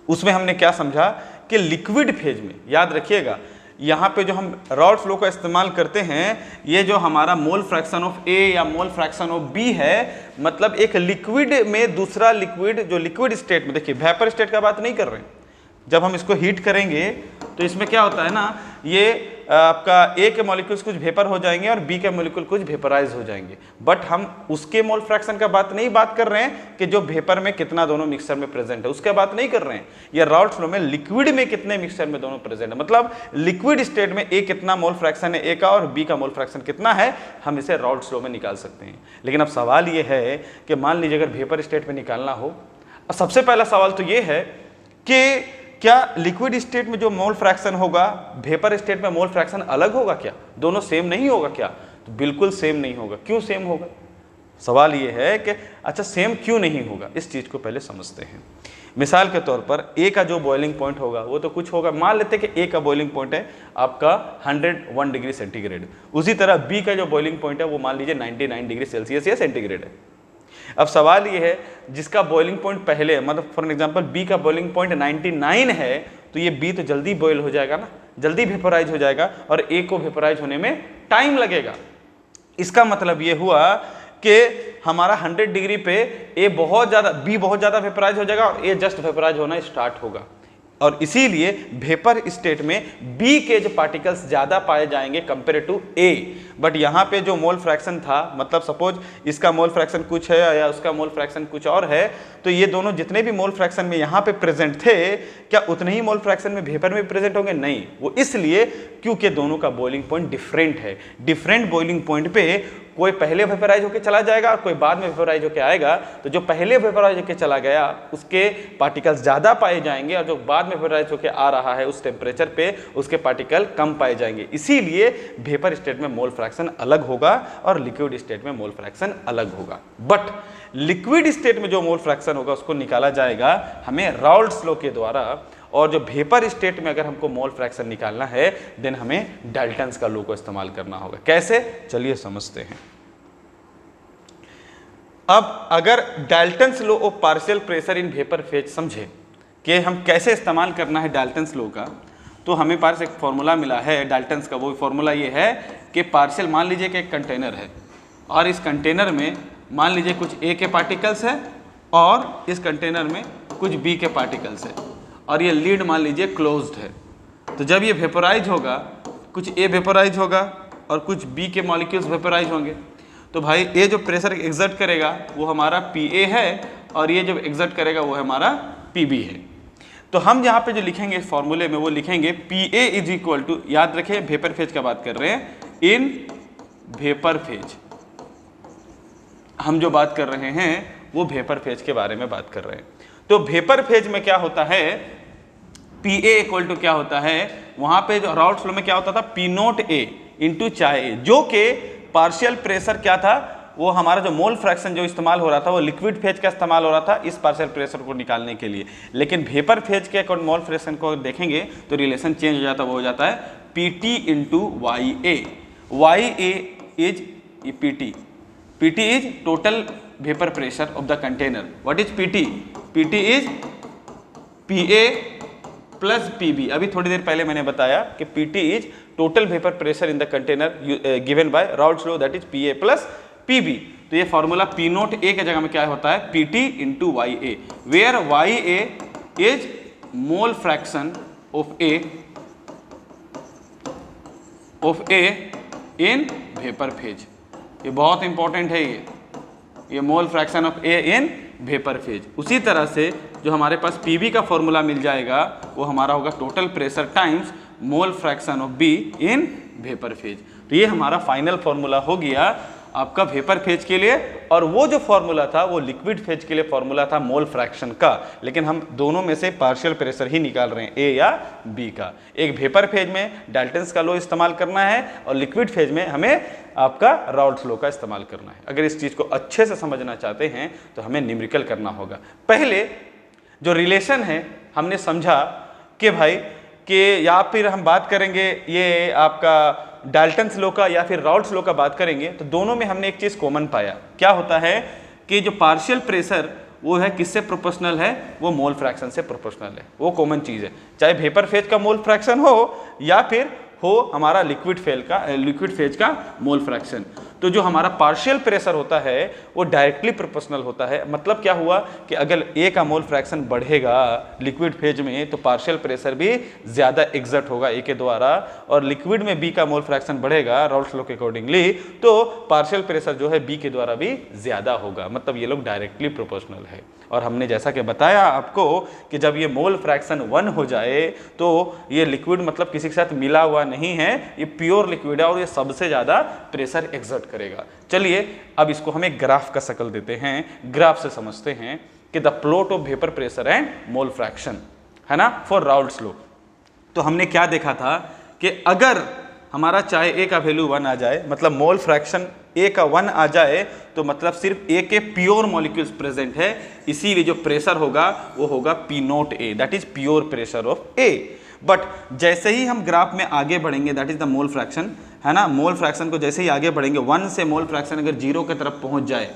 उसमें हमने क्या समझा कि लिक्विड फेज में, याद रखिएगा यहाँ पे जो हम राउल्ट्स लॉ का इस्तेमाल करते हैं, ये जो हमारा मोल फ्रैक्शन ऑफ A या मोल फ्रैक्शन ऑफ B है, मतलब एक लिक्विड में दूसरा लिक्विड, जो लिक्विड स्टेट में, देखिए वेपर स्टेट का बात नहीं कर रहे हैं, जब हम इसको हीट करेंगे तो इसमें क्या होता है ना, ये आपका A के मॉलिक्यूल्स कुछ वेपर हो जाएंगे और B के मॉलिक्यूल कुछ वेपराइज हो जाएंगे। बट हम उसके मोल फ्रैक्शन का बात नहीं बात कर रहे हैं कि जो वेपर में कितना दोनों मिक्सचर में प्रेजेंट है, उसके बात नहीं कर रहे हैं। ये राउल्ट्स लॉ में लिक्विड में कितने मिक्सचर में दोनों प्रेजेंट है, मतलब लिक्विड स्टेट में A कितना मोल फ्रैक्शन है A का और B का मोल फ्रैक्शन कितना है, हम इसे राउल्ट्स लॉ में निकाल सकते हैं। लेकिन अब सवाल ये है कि मान लीजिए अगर वेपर स्टेट में निकालना हो, सबसे पहला सवाल तो ये है कि क्या लिक्विड स्टेट में जो मोल फ्रैक्शन होगा वेपर स्टेट में मोल फ्रैक्शन अलग होगा क्या, दोनों सेम नहीं होगा क्या? तो बिल्कुल सेम नहीं होगा। क्यों सेम होगा? सवाल ये है कि अच्छा सेम क्यों नहीं होगा, इस चीज को पहले समझते हैं। मिसाल के तौर पर ए का जो बॉइलिंग पॉइंट होगा वो तो कुछ होगा, मान लेते हैं कि ए का बॉइलिंग पॉइंट है आपका 101 डिग्री सेंटीग्रेड, उसी तरह बी का जो बॉइलिंग पॉइंट है वो मान लीजिए 99 डिग्री सेल्सियस या सेंटीग्रेड है। अब सवाल ये है जिसका बॉइलिंग पॉइंट पहले मतलब फॉर एग्जांपल बी का बॉइलिंग पॉइंट 99 है तो ये बी तो जल्दी बॉयल हो जाएगा ना, जल्दी वेपोराइज हो जाएगा और ए को वेपोराइज होने में टाइम लगेगा। इसका मतलब ये हुआ कि हमारा 100 डिग्री पे ए बहुत ज़्यादा बी बहुत ज़्यादा वेपोराइज हो जाएगा और ए जस्ट वेपोराइज होना स्टार्ट होगा, और इसीलिए वेपर स्टेट में बी के जो पार्टिकल्स ज़्यादा पाए जाएंगे कंपेयर टू ए। बट यहाँ पे जो मोल फ्रैक्शन था, मतलब सपोज इसका मोल फ्रैक्शन कुछ है या उसका मोल फ्रैक्शन कुछ और है, तो ये दोनों जितने भी मोल फ्रैक्शन में यहाँ पे प्रेजेंट थे क्या उतने ही मोल फ्रैक्शन में वेपर में प्रेजेंट होंगे? नहीं, वो इसलिए क्योंकि दोनों का बॉइलिंग पॉइंट डिफरेंट है। डिफरेंट बॉइलिंग पॉइंट पे कोई पहले वेपोराइज होकर चला जाएगा और कोई बाद में वेपोराइज होकर आएगा, तो जो पहले वेपोराइज होकर चला गया उसके पार्टिकल्स ज़्यादा पाए जाएंगे और जो बाद में वेपोराइज होकर आ रहा है उस टेम्परेचर पे उसके पार्टिकल कम पाए जाएंगे। इसीलिए वेपर स्टेट में मोल फ्रैक्शन अलग होगा और लिक्विड स्टेट में मोल फ्रैक्शन अलग होगा। बट लिक्विड स्टेट में जो मोल फ्रैक्शन होगा उसको निकाला जाएगा हमें राउल्ट्स लॉ के द्वारा, और जो वेपर स्टेट में अगर हमको मोल फ्रैक्शन निकालना है देन हमें डाल्टन्स का लॉ को इस्तेमाल करना होगा। कैसे, चलिए समझते हैं। अब अगर Dalton's law of partial pressure in vapour phase समझे कि हम कैसे इस्तेमाल करना है डाल्टन्स लॉ का, तो हमें पास एक फॉर्मूला मिला है डाल्टन्स का। वो फॉर्मूला ये है कि पार्शियल, मान लीजिए कि एक कंटेनर है और इस कंटेनर में मान लीजिए कुछ ए के पार्टिकल्स है और इस कंटेनर में कुछ बी के पार्टिकल्स है और ये लीड मान लीजिए क्लोज्ड है। तो जब ये वेपोराइज होगा, कुछ ए वेपोराइज होगा और कुछ बी के मॉलिक्यूल्स वेपोराइज होंगे, तो भाई ये जो प्रेशर एग्जर्ट करेगा वो हमारा पी ए है और ये जो एग्जर्ट करेगा वो हमारा पी बी है। तो हम यहाँ पे जो लिखेंगे इस फॉर्मूले में वो लिखेंगे P A is equal to, याद रखें वेपर फेज का बात कर रहे हैं, इन वेपर फेज हम जो बात कर रहे हैं वो वेपर फेज के बारे में बात कर रहे हैं। तो वेपर फेज में क्या होता है, पी ए इक्वल टू क्या होता है, वहां पे जो राउल्ट्स लॉ में क्या होता था, P naught A into chi ए, जो कि पार्शियल प्रेशर क्या था, वो हमारा जो मोल फ्रैक्शन जो इस्तेमाल हो रहा था वो लिक्विड फेज का इस्तेमाल हो रहा था इस पार्शियल प्रेशर को निकालने के लिए। लेकिन वेपर फेज के अकॉर्डिंग मोल फ्रैक्शन को देखेंगे तो रिलेशन चेंज हो जाता है, वो हो जाता है P T into Y A. Y A is P T, P T is total vapour pressure of the container. What is P T? P T is P A plus P B. अभी थोड़ी देर पहले मैंने बताया कि P T is total vapour pressure in the container given by Raoult's law, that is P A plus P B. तो ये formula P naught ए के जगह में क्या होता है, P T into Y A, where Y A is mole fraction of A in vapour phase. ये बहुत इंपॉर्टेंट है, ये mole fraction of A in vapour phase. उसी तरह से जो हमारे पास पीबी का फॉर्मूला मिल जाएगा वो हमारा होगा total pressure times mole fraction of be in vapour phase. तो ये हमारा फाइनल फॉर्मूला हो गया आपका वेपर फेज के लिए, और वो जो फॉर्मूला था वो लिक्विड फेज के लिए फॉर्मूला था मोल फ्रैक्शन का। लेकिन हम दोनों में से पार्शियल प्रेशर ही निकाल रहे हैं, ए या बी का। एक वेपर फेज में डाल्टन्स का लॉ इस्तेमाल करना है और लिक्विड फेज में हमें आपका राउल्ट्स लॉ का इस्तेमाल करना है। अगर इस चीज़ को अच्छे से समझना चाहते हैं तो हमें न्यूमेरिकल करना होगा। पहले जो रिलेशन है हमने समझा कि भाई कि, या फिर हम बात करेंगे ये आपका डाल्टन्स लॉ का या फिर राउल्ट्स लॉ का बात करेंगे, तो दोनों में हमने एक चीज़ कॉमन पाया। क्या होता है कि जो पार्शियल प्रेशर वो है किससे प्रोपोर्शनल है, वो मोल फ्रैक्शन से प्रोपोर्शनल है। वो कॉमन चीज़ है, चाहे वेपर फेज का मोल फ्रैक्शन हो या फिर हो हमारा लिक्विड फेज का मोल फ्रैक्शन। तो जो हमारा पार्शियल प्रेशर होता है वो डायरेक्टली प्रोपोर्शनल होता है। मतलब क्या हुआ कि अगर ए का मोल फ्रैक्शन बढ़ेगा लिक्विड फेज में तो पार्शियल प्रेशर भी ज़्यादा एग्जर्ट होगा ए के द्वारा, और लिक्विड में बी का मोल फ्रैक्शन बढ़ेगा राउल्ट्स लॉ के अकॉर्डिंगली तो पार्शियल प्रेशर जो है बी के द्वारा भी ज़्यादा होगा। मतलब ये लोग डायरेक्टली प्रोपोर्शनल है। और हमने जैसा कि बताया आपको कि जब ये मोल फ्रैक्शन 1 हो जाए तो ये लिक्विड मतलब किसी के साथ मिला हुआ नहीं है, ये प्योर लिक्विड है और ये सबसे ज़्यादा प्रेशर एक्सर्ट करेगा। चलिए अब इसको हम एक ग्राफ का शक्ल देते हैं, ग्राफ से समझते हैं कि the plot of vapour pressure and mole fraction. है ना, फॉर राउल्ट्स लॉ। तो हमने क्या देखा था कि अगर हमारा चाहे ए का वैल्यू 1 आ जाए, मतलब मोल फ्रैक्शन ए का 1 आ जाए, तो मतलब सिर्फ ए के प्योर मॉलिक्यूल्स प्रेजेंट है, इसीलिए जो प्रेशर होगा वो होगा P naught A, that is pure pressure of A. But जैसे ही हम ग्राफ में आगे बढ़ेंगे, that is the mole fraction, है ना, मोल फ्रैक्शन को जैसे ही आगे बढ़ेंगे 1 से मोल फ्रैक्शन अगर 0 की तरफ पहुंच जाए,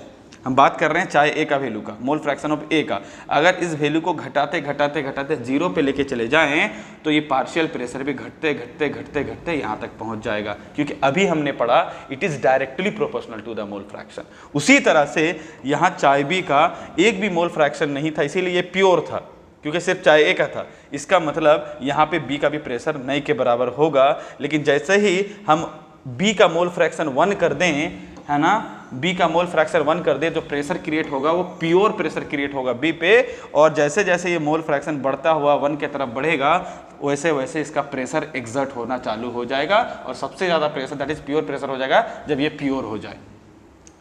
हम बात कर रहे हैं चाहे ए का वैल्यू का, मोल फ्रैक्शन ऑफ ए का, अगर इस वैल्यू को घटाते घटाते घटाते 0 पे लेके चले जाएं तो ये पार्शियल प्रेशर भी घटते घटते घटते घटते यहाँ तक पहुँच जाएगा, क्योंकि अभी हमने पढ़ा it is directly proportional to the mole fraction. उसी तरह से यहाँ चाय बी का एक भी मोल फ्रैक्शन नहीं था, इसीलिए ये प्योर था, क्योंकि सिर्फ चाय ए का था। इसका मतलब यहाँ पे बी का भी प्रेशर नहीं के बराबर होगा, लेकिन जैसे ही हम बी का मोल फ्रैक्शन 1 कर दें, है ना, बी का मोल फ्रैक्शन 1 कर दे, जो प्रेशर क्रिएट होगा वो प्योर प्रेशर क्रिएट होगा बी पे, और जैसे जैसे ये मोल फ्रैक्शन बढ़ता हुआ 1 की तरफ बढ़ेगा वैसे वैसे इसका प्रेशर एग्जर्ट होना चालू हो जाएगा, और सबसे ज़्यादा pressure that is pure pressure हो जाएगा जब ये प्योर हो जाए।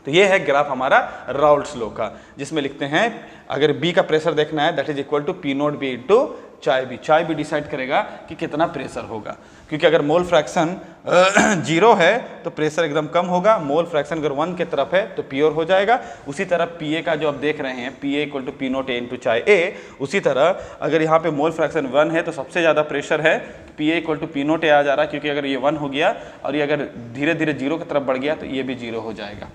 तो ये है ग्राफ हमारा राउल्ट्स लॉ का, जिसमें लिखते हैं अगर बी का प्रेशर देखना है that is equal to P naught B into chi B. Chi B decide करेगा कि कितना प्रेशर होगा, क्योंकि अगर मोल फ्रैक्शन 0 है तो प्रेशर एकदम कम होगा, मोल फ्रैक्शन अगर 1 की तरफ है तो प्योर हो जाएगा। उसी तरह पी ए का जो आप देख रहे हैं, P A equal to P naught A into chi A, उसी तरह अगर यहाँ पे मोल फ्रैक्शन 1 है तो सबसे ज़्यादा प्रेशर है, P A equal to P naught A आ जा रहा है, क्योंकि अगर ये 1 हो गया और ये अगर धीरे धीरे 0 की तरफ बढ़ गया तो ये भी 0 हो जाएगा।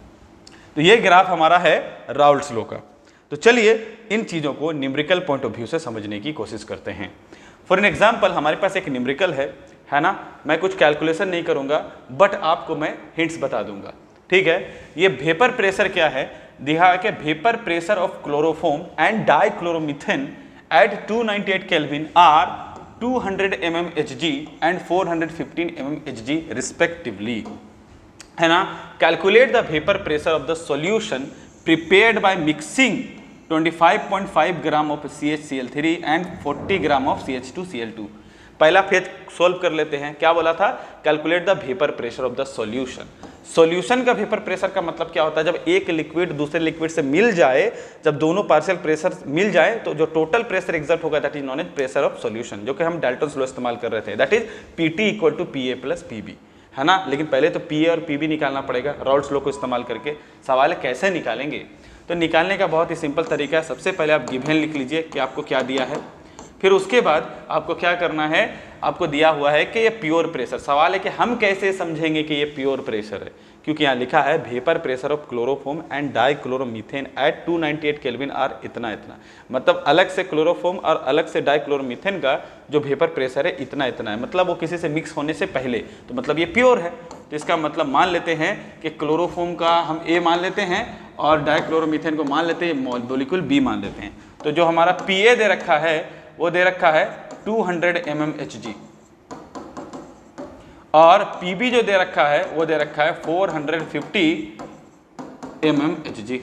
तो ये ग्राफ हमारा है राउल्ट्स लॉ का। तो चलिए इन चीज़ों को न्यूमेरिकल पॉइंट ऑफ व्यू से समझने की कोशिश करते हैं। फॉर एन एग्जाम्पल हमारे पास एक न्यूमेरिकल है ना, मैं कुछ कैलकुलेशन नहीं करूंगा बट आपको मैं हिंट्स बता दूंगा, ठीक है। ये वेपर प्रेशर क्या है, दिखा कि vapour pressure of chloroform and dichloromethane at 298 kelvin are 200 mmHg and 415 mmHg respectively, है ना। Calculate the vapour pressure of the solution prepared by mixing 25.5 gram of CHCl3 and 40 gram of CH2Cl2। पहला phase solve कर लेते हैं। क्या बोला था, calculate the vapour pressure of the solution. Solution का वेपर प्रेशर का मतलब क्या होता है, जब एक लिक्विड दूसरे लिक्विड से मिल जाए, जब दोनों पार्शियल प्रेशर मिल जाए तो जो टोटल प्रेशर एग्जर्ट होगा that is known as pressure of solution, जो कि हम डाल्टन्स लॉ इस्तेमाल कर रहे थे, that is PT equal to PA plus PB, है ना। लेकिन पहले तो PA और PB निकालना पड़ेगा राउल्ट्स लॉ को इस्तेमाल करके। सवाल है कैसे निकालेंगे, तो निकालने का बहुत ही सिंपल तरीका है। सबसे पहले आप गिवन लिख लीजिए कि आपको क्या दिया है, फिर उसके बाद आपको क्या करना है, आपको दिया हुआ है कि ये प्योर प्रेशर। सवाल है कि हम कैसे समझेंगे कि ये प्योर प्रेशर है, क्योंकि यहाँ लिखा है vapour pressure of chloroform and dichloromethane at 298 kelvin are इतना इतना, मतलब अलग से क्लोरोफॉर्म और अलग से डाइक्लोरोमीथेन का जो वेपर प्रेशर है इतना इतना है, मतलब वो किसी से मिक्स होने से पहले, तो मतलब ये प्योर है। तो इसका मतलब मान लेते हैं कि क्लोरोफॉर्म का हम A मान लेते हैं और डाइक्लोरोमीथेन को मान लेते हैं मॉलिक्यूल B मान लेते हैं। तो जो हमारा PA दे रखा है वो दे रखा है 200 mmHg और PB जो दे रखा है वो दे रखा है 450 mmHg।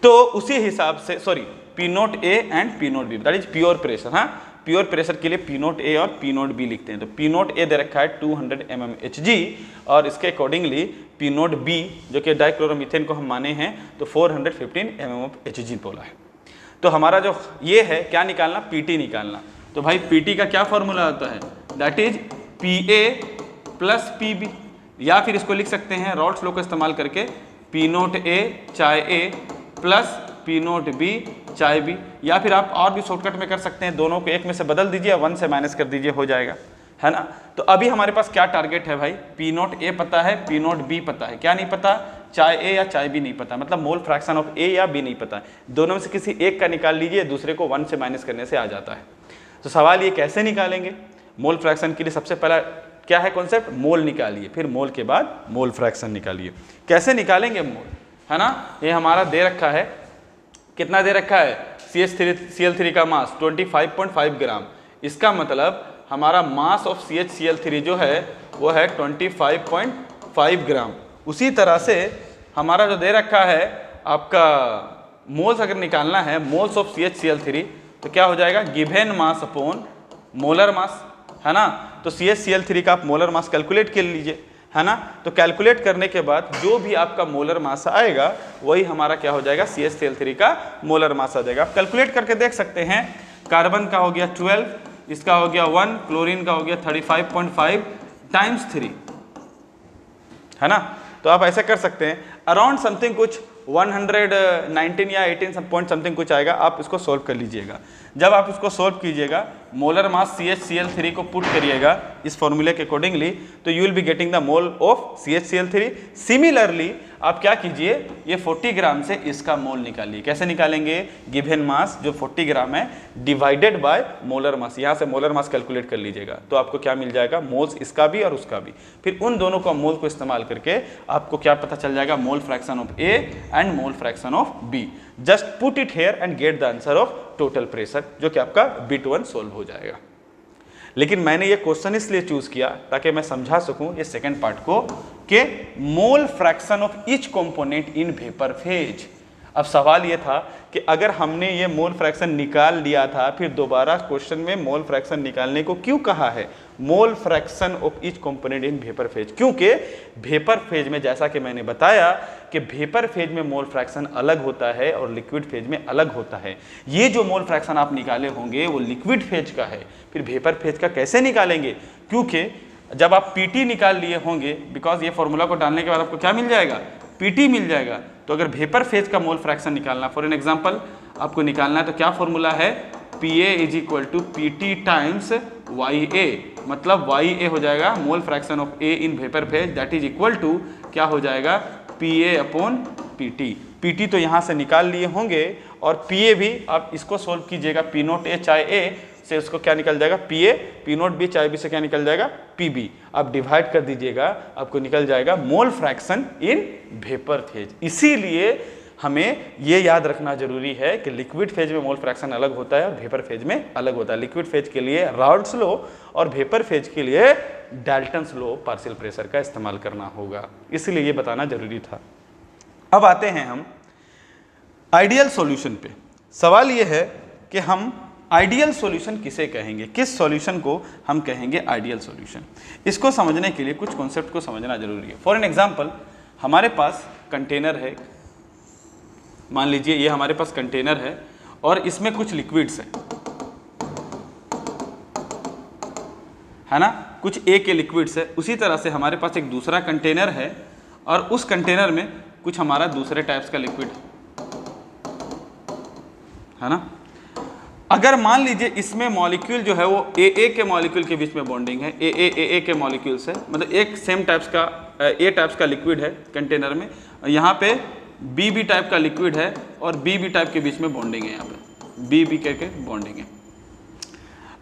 तो उसी हिसाब से sorry P naught A and P naught B that is pure pressure. हाँ, प्योर प्रेशर के लिए P नोट A और P नोट B लिखते हैं। तो P नोट A दे रखा है 200 mmHg और इसके अकॉर्डिंगली P नोट B जो कि डाइक्लोरोमीथेन को हम माने हैं तो 415 mmHg बोला है। तो हमारा जो ये है क्या निकालना, PT निकालना। तो भाई PT का क्या फॉर्मूला होता है, that is PA plus PB, या फिर इसको लिख सकते हैं राउल्ट्स लॉ को इस्तेमाल करके P naught A chi A plus P naught B chi B, या फिर आप और भी शॉर्टकट में कर सकते हैं, दोनों को एक में से बदल दीजिए, 1 से माइनस कर दीजिए, हो जाएगा, है ना। तो अभी हमारे पास क्या टारगेट है भाई, P नोट A पता है, P नोट B पता है, क्या नहीं पता, चाहे A या चाहे B नहीं पता, मतलब मोल फ्रैक्शन ऑफ A या B नहीं पता है। दोनों में से किसी एक का निकाल लीजिए, दूसरे को 1 से माइनस करने से आ जाता है। तो सवाल ये कैसे निकालेंगे, मोल फ्रैक्शन के लिए सबसे पहला क्या है कॉन्सेप्ट, मोल निकालिए, फिर मोल के बाद मोल फ्रैक्शन निकालिए। कैसे निकालेंगे मोल, है ना। ये हमारा दे रखा है, कितना दे रखा है, CH3 का मास 25.5 ग्राम, इसका मतलब हमारा मास ऑफ CHCl3 जो है वो है 25.5 ग्राम। उसी तरह से हमारा जो दे रखा है आपका मोल्स अगर निकालना है, मोल्स ऑफ CHCl3, तो क्या हो जाएगा, given mass upon molar mass, है ना। तो CHCl3 का आप मोलर मास कैलकुलेट कर लीजिए, है ना। तो कैलकुलेट करने के बाद जो भी आपका मोलर मास आएगा वही हमारा क्या हो जाएगा, CHCl3 का मोलर मास आ जाएगा। आप कैलकुलेट करके देख सकते हैं, कार्बन का हो गया 12, इसका हो गया 1, क्लोरीन का हो गया 35.5 टाइम्स 3, है ना। तो आप ऐसे कर सकते हैं, अराउंड समथिंग कुछ 119 या 18 पॉइंट समथिंग कुछ आएगा, आप इसको सोल्व कर लीजिएगा। जब आप इसको सोल्व कीजिएगा, मोलर मास CHCl3 को पुट करिएगा इस फॉर्मूले के अकॉर्डिंगली, तो you will be getting the mole of CHCl3। Similarly आप क्या कीजिए, ये 40 ग्राम से इसका मोल निकालिए। कैसे निकालेंगे, गिवन मास जो 40 ग्राम है डिवाइडेड बाय मोलर मास, यहाँ से मोलर मास कैलकुलेट कर लीजिएगा, तो आपको क्या मिल जाएगा, मोल्स इसका भी और उसका भी। फिर उन दोनों का मोल को इस्तेमाल करके आपको क्या पता चल जाएगा, mole fraction of A and mole fraction of B। Just put it here and get the answer of total pressure, जो कि आपका बिट 1 सोल्व हो जाएगा। लेकिन मैंने ये क्वेश्चन इसलिए चूज किया ताकि मैं समझा सकूं ये सेकंड पार्ट को, कि मोल fraction of each component in vapour phase. अब सवाल ये था कि अगर हमने ये मोल फ्रैक्शन निकाल लिया था, फिर दोबारा क्वेश्चन में मोल फ्रैक्शन निकालने को क्यों कहा है, मोल fraction of each component in vapour phase. क्योंकि वेपर फेज में, जैसा कि मैंने बताया कि वेपर फेज में मोल फ्रैक्शन अलग होता है और लिक्विड फेज में अलग होता है। ये जो मोल फ्रैक्शन आप निकाले होंगे वो लिक्विड फेज का है, फिर वेपर फेज का कैसे निकालेंगे, क्योंकि जब आप पीटी निकाल लिए होंगे, बिकॉज ये फॉर्मूला को डालने के बाद आपको क्या मिल जाएगा, पीटी मिल जाएगा। तो अगर वेपर फेज का मोल फ्रैक्शन निकालना, फॉर एन एग्जांपल आपको निकालना है, तो क्या फॉर्मूला है, PA = PT टाइम्स YA, मतलब YA हो जाएगा mole fraction of A in vapour phase, that is equal to क्या हो जाएगा, PA/PT। PT तो यहाँ से निकाल लिए होंगे, और PA भी आप इसको सोल्व कीजिएगा, P0A चाहे A से उसको क्या निकल जाएगा, PA, P0B चाहे B से क्या निकल जाएगा, PB। आप डिवाइड कर दीजिएगा, आपको निकल जाएगा mole fraction in vapour phase. इसीलिए हमें ये याद रखना जरूरी है कि लिक्विड फेज में मोल फ्रैक्शन अलग होता है और वेपर फेज में अलग होता है। लिक्विड फेज के लिए राउल्ट्स लॉ और वेपर फेज के लिए डाल्टन्स लॉ पार्शियल प्रेशर का इस्तेमाल करना होगा, इसलिए ये बताना जरूरी था। अब आते हैं हम आइडियल सॉल्यूशन पे। सवाल ये है कि हम आइडियल सॉल्यूशन किसे कहेंगे, किस सॉल्यूशन को हम कहेंगे आइडियल सॉल्यूशन। इसको समझने के लिए कुछ कॉन्सेप्ट को समझना जरूरी है। फॉर एन एग्जांपल, हमारे पास कंटेनर है, मान लीजिए ये हमारे पास कंटेनर है और इसमें कुछ लिक्विड्स है ना, कुछ A के लिक्विड्स है। उसी तरह से हमारे पास एक दूसरा कंटेनर है और उस कंटेनर में कुछ हमारा दूसरे टाइप्स का लिक्विड है ना। अगर मान लीजिए इसमें मॉलिक्यूल जो है वो AA के मॉलिक्यूल के बीच में बॉन्डिंग है, AA के मॉलिक्यूल से, मतलब एक सेम टाइप्स का A टाइप्स का लिक्विड है कंटेनर में, यहाँ पे BB टाइप का लिक्विड है और BB टाइप के बीच में बॉन्डिंग है, यहाँ पे BB के बॉन्डिंग है।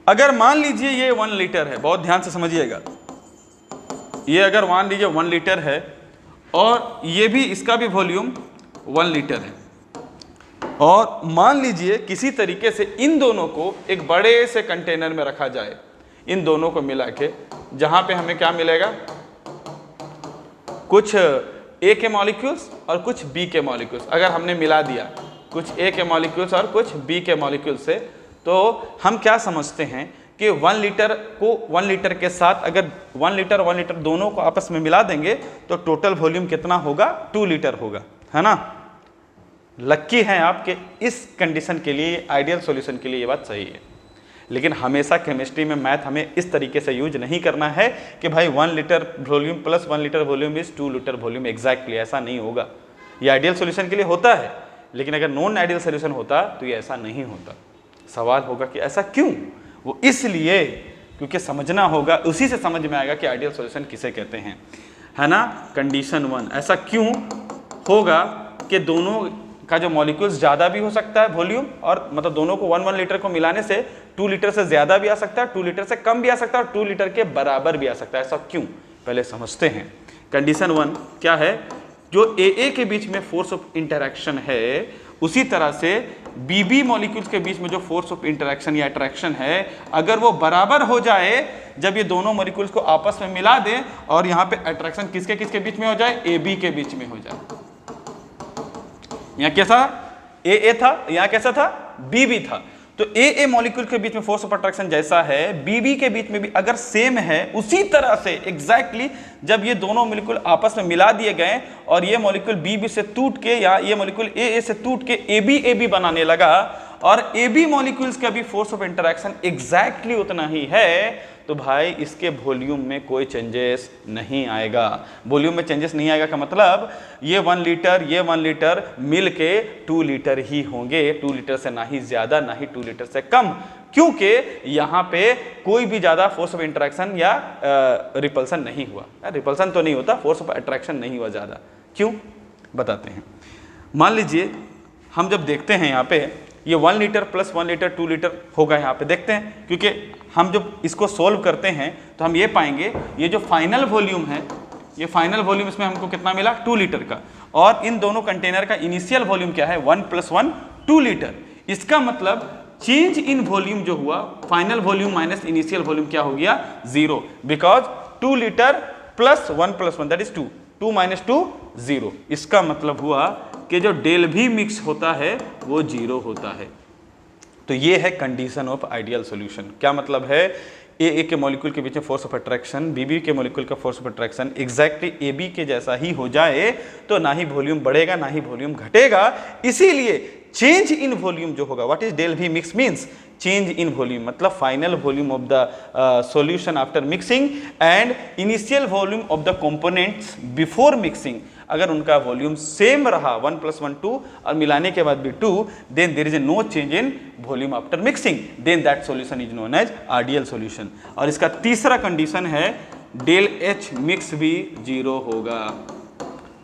अगर मान लीजिए ये 1 लीटर है, बहुत ध्यान से समझिएगा, ये अगर मान लीजिए 1 लीटर है और ये भी, इसका भी वॉल्यूम 1 लीटर है, और मान लीजिए किसी तरीके से इन दोनों को एक बड़े से कंटेनर में रखा जाए, इन दोनों को मिला के, जहां पे हमें क्या मिलेगा, कुछ A के मॉलिक्यूल्स और कुछ B के मॉलिक्यूल्स। अगर हमने मिला दिया कुछ A के मॉलिक्यूल्स और कुछ B के मॉलिक्यूल्स से, तो हम क्या समझते हैं कि 1 लीटर को 1 लीटर के साथ अगर 1 लीटर दोनों को आपस में मिला देंगे तो टोटल वॉल्यूम कितना होगा, 2 लीटर होगा, है ना। लक्की हैं आपके इस कंडीशन के लिए, आइडियल सॉल्यूशन के लिए ये बात सही है। लेकिन हमेशा केमिस्ट्री में मैथ हमें इस तरीके से यूज नहीं करना है कि भाई 1 litre volume plus 1 litre volume is 2 litre volume, exactly ऐसा नहीं होगा। ये आइडियल सॉल्यूशन के लिए होता है, लेकिन अगर नॉन आइडियल सॉल्यूशन होता तो ये ऐसा नहीं होता। सवाल होगा कि ऐसा क्यों, वो इसलिए क्योंकि समझना होगा, उसी से समझ में आएगा कि आइडियल सॉल्यूशन किसे कहते हैं, है ना। कंडीशन 1, ऐसा क्यों होगा कि दोनों का जो मॉलिक्यूल्स ज़्यादा भी हो सकता है वॉल्यूम, और मतलब दोनों को 1 लीटर को मिलाने से 2 लीटर से ज़्यादा भी आ सकता है, 2 लीटर से कम भी आ सकता है और 2 लीटर के बराबर भी आ सकता है। ऐसा क्यों, पहले समझते हैं। कंडीशन 1 क्या है, जो AA के बीच में फोर्स ऑफ इंटरेक्शन है, उसी तरह से BB मॉलिक्यूल्स के बीच में जो फोर्स ऑफ इंटरेक्शन या अट्रैक्शन है, अगर वो बराबर हो जाए, जब ये दोनों मॉलिक्यूल्स को आपस में मिला दें और यहाँ पे अट्रैक्शन किसके किसके बीच में हो जाए, AB के बीच में हो जाए। यहाँ कैसा AA था, यहाँ कैसा था, BB था। तो AA मॉलिक्यूल के बीच में फोर्स ऑफ अट्रैक्शन जैसा है, BB के बीच में भी अगर सेम है, उसी तरह से एग्जैक्टली जब ये दोनों मॉलिक्यूल आपस में मिला दिए गए और ये मॉलिक्यूल BB से टूट के, या ये मॉलिक्यूल AA से टूट के AB बनाने लगा और AB मॉलिक्यूल्स का भी फोर्स ऑफ इंटरेक्शन एग्जैक्टली उतना ही है, तो भाई इसके वॉल्यूम में कोई चेंजेस नहीं आएगा। वॉल्यूम में चेंजेस नहीं आएगा का मतलब ये 1 लीटर मिल के 2 लीटर ही होंगे, 2 लीटर से ना ही ज्यादा ना ही 2 लीटर से कम, क्योंकि यहां पे कोई भी ज्यादा फोर्स ऑफ इंटरेक्शन या रिपल्सन नहीं हुआ। रिपल्सन तो नहीं होता, फोर्स ऑफ अट्रैक्शन नहीं हुआ ज्यादा। क्यों बताते हैं। मान लीजिए हम जब देखते हैं यहाँ पे ये 1 लीटर प्लस 1 लीटर 2 लीटर होगा, यहाँ पे देखते हैं, क्योंकि हम जब इसको सोल्व करते हैं तो हम ये पाएंगे ये जो फाइनल वॉल्यूम है, ये फाइनल वॉल्यूम इसमें हमको कितना मिला 2 लीटर का, और इन दोनों कंटेनर का इनिशियल वॉल्यूम क्या है 1 + 1 2 लीटर। इसका मतलब चेंज इन वॉल्यूम जो हुआ, final volume minus initial volume क्या हो गया 0, because 2 litre plus 1 + 1 that is 2, 2 - 2 0। इसका मतलब हुआ कि जो डेल भी मिक्स होता है वो 0 होता है। तो ये है कंडीशन ऑफ आइडियल सॉल्यूशन। क्या मतलब है, ए के मॉलिक्यूल के बीच में फोर्स ऑफ अट्रैक्शन बी के मॉलिक्यूल का force of attraction exactly AB के जैसा ही हो जाए तो ना ही वॉल्यूम बढ़ेगा ना ही वॉल्यूम घटेगा। इसीलिए चेंज इन वॉल्यूम जो होगा, what is del V mix means change in volume, मतलब final volume of the solution after mixing and initial volume of the components before mixing. अगर उनका वॉल्यूम सेम रहा 1 + 1 2 और मिलाने के बाद भी 2, then there is no change in volume after mixing, then that solution is known as ideal solution. और इसका तीसरा कंडीशन है डेल H मिक्स भी 0 होगा।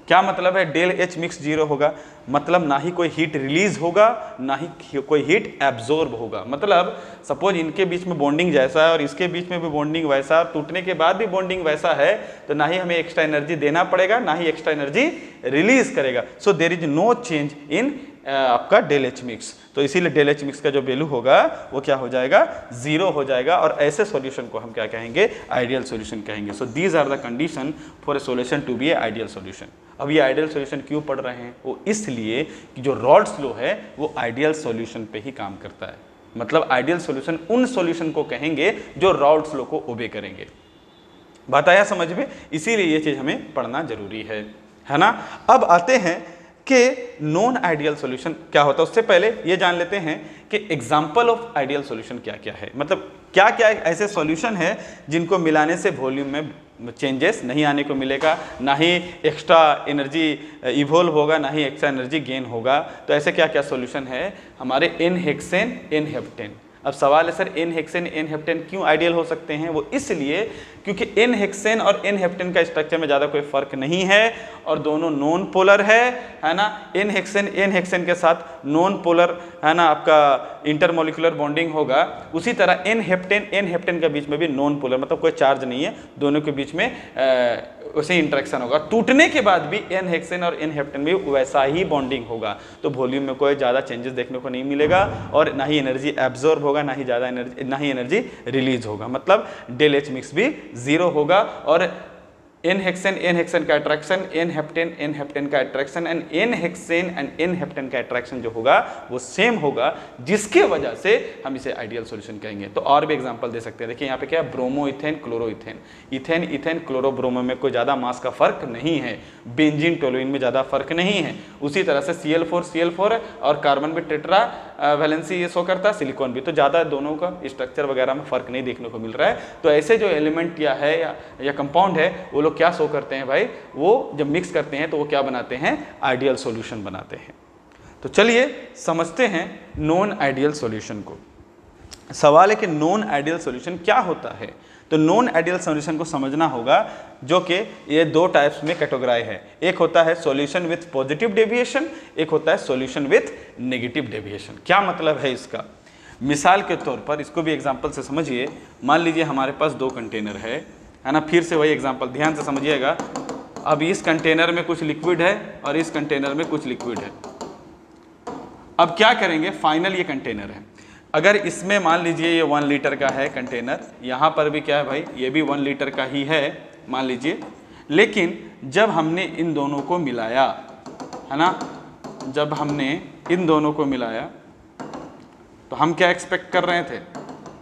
क्या मतलब है डेल H मिक्स 0 होगा, मतलब ना ही कोई हीट रिलीज होगा ना ही कोई हीट एब्जॉर्ब होगा। मतलब सपोज इनके बीच में बॉन्डिंग जैसा है और इसके बीच में भी बॉन्डिंग वैसा, और टूटने के बाद भी बॉन्डिंग वैसा है, तो ना ही हमें एक्स्ट्रा एनर्जी देना पड़ेगा ना ही एक्स्ट्रा एनर्जी रिलीज करेगा। So there is no change in आपका डेल H मिक्स। तो इसीलिए डेल H मिक्स का जो वैल्यू होगा वो क्या हो जाएगा 0 हो जाएगा, और ऐसे सॉल्यूशन को हम क्या कहेंगे आइडियल सॉल्यूशन कहेंगे। So these are the condition for a solution to be a ideal solution. अब ये आइडियल सॉल्यूशन क्यों पढ़ रहे हैं, वो इसलिए कि जो रॉल्स लॉ है वो आइडियल सॉल्यूशन पे ही काम करता है। मतलब आइडियल सॉल्यूशन उन सॉल्यूशन को कहेंगे जो रॉल्स लॉ को ओबे करेंगे। बात आया समझ में, इसीलिए ये चीज हमें पढ़ना जरूरी है ना। अब आते हैं कि नॉन आइडियल सॉल्यूशन क्या होता है। उससे पहले ये जान लेते हैं कि एग्जांपल ऑफ आइडियल सॉल्यूशन क्या क्या है, मतलब क्या क्या ऐसे सॉल्यूशन है जिनको मिलाने से वॉल्यूम में चेंजेस नहीं आने को मिलेगा, ना ही एक्स्ट्रा एनर्जी इवोल्व होगा ना ही एक्स्ट्रा एनर्जी गेन होगा। तो ऐसे क्या क्या सॉल्यूशन है हमारे N-हेक्सेन N-हेप्टेन। अब सवाल है सर N-हेक्सेन N-हेप्टेन क्यों आइडियल हो सकते हैं, वो इसलिए क्योंकि N-हेक्सेन और N-हेप्टेन का स्ट्रक्चर में ज़्यादा कोई फर्क नहीं है और दोनों नॉन पोलर है ना। N-हेक्सेन N-हेक्सेन के साथ नॉन पोलर है ना आपका इंटरमोलिकुलर बॉन्डिंग होगा, उसी तरह N-हेप्टेन N-हेप्टेन के बीच में भी नॉन पोलर, मतलब कोई चार्ज नहीं है, दोनों के बीच में उसी इंटरेक्शन होगा। टूटने के बाद भी N-हेक्सेन और N-हेप्टेन भी वैसा ही बॉन्डिंग होगा, तो वॉल्यूम में कोई ज़्यादा चेंजेस देखने को नहीं मिलेगा और ना ही एनर्जी एब्जॉर्ब होगा ना ही ज़्यादा एनर्जी ना ही एनर्जी रिलीज होगा। मतलब डेल H मिक्स भी 0 होगा और N-हेक्सेन N-हेक्सेन का अट्रैक्शन N-हेप्टेन N-हेप्टेन का अट्रैक्शन एंड N-हेक्सेन एंड N-हेप्टेन का अट्रैक्शन जो होगा वो सेम होगा, जिसके वजह से हम इसे आइडियल सॉल्यूशन कहेंगे। तो और भी एग्जांपल दे सकते हैं। देखिए यहाँ पे क्या है bromo ethane chloro ethane, ethane ethane chloro bromo में कोई ज़्यादा मास का फर्क नहीं है, बेंजीन टोलुइन में ज़्यादा फर्क नहीं है। उसी तरह से Cl4 और कार्बन भी टेट्रा वैलेंसी ये शो करता है, सिलिकॉन भी, तो ज़्यादा दोनों का स्ट्रक्चर वगैरह में फर्क नहीं देखने को मिल रहा है। तो ऐसे जो एलिमेंट या कंपाउंड है वो लोग क्या शो करते हैं भाई, वो जब मिक्स करते हैं तो वो क्या बनाते हैं आइडियल सॉल्यूशन बनाते हैं। तो चलिए समझते हैं नॉन आइडियल सॉल्यूशन को। सवाल है कि नॉन आइडियल सॉल्यूशन क्या होता है। तो नॉन आइडियल सॉल्यूशन को समझना होगा, जो कि ये दो टाइप्स में कैटेगराइज है। एक होता है सॉल्यूशन विथ पॉजिटिव डेविएशन, एक होता है सॉल्यूशन विथ नेगेटिव डेविएशन। क्या मतलब है इसका, मिसाल के तौर पर इसको भी एग्जांपल से समझिए। मान लीजिए हमारे पास 2 कंटेनर है ना, फिर से वही एग्जांपल ध्यान से समझिएगा। अब इस कंटेनर में कुछ लिक्विड है और इस कंटेनर में कुछ लिक्विड है। अब क्या करेंगे, फाइनल ये कंटेनर है, अगर इसमें मान लीजिए ये 1 लीटर का है कंटेनर, यहाँ पर भी क्या है भाई ये भी 1 लीटर का ही है मान लीजिए, लेकिन जब हमने इन दोनों को मिलाया है ना, जब हमने इन दोनों को मिलाया तो हम क्या एक्सपेक्ट कर रहे थे,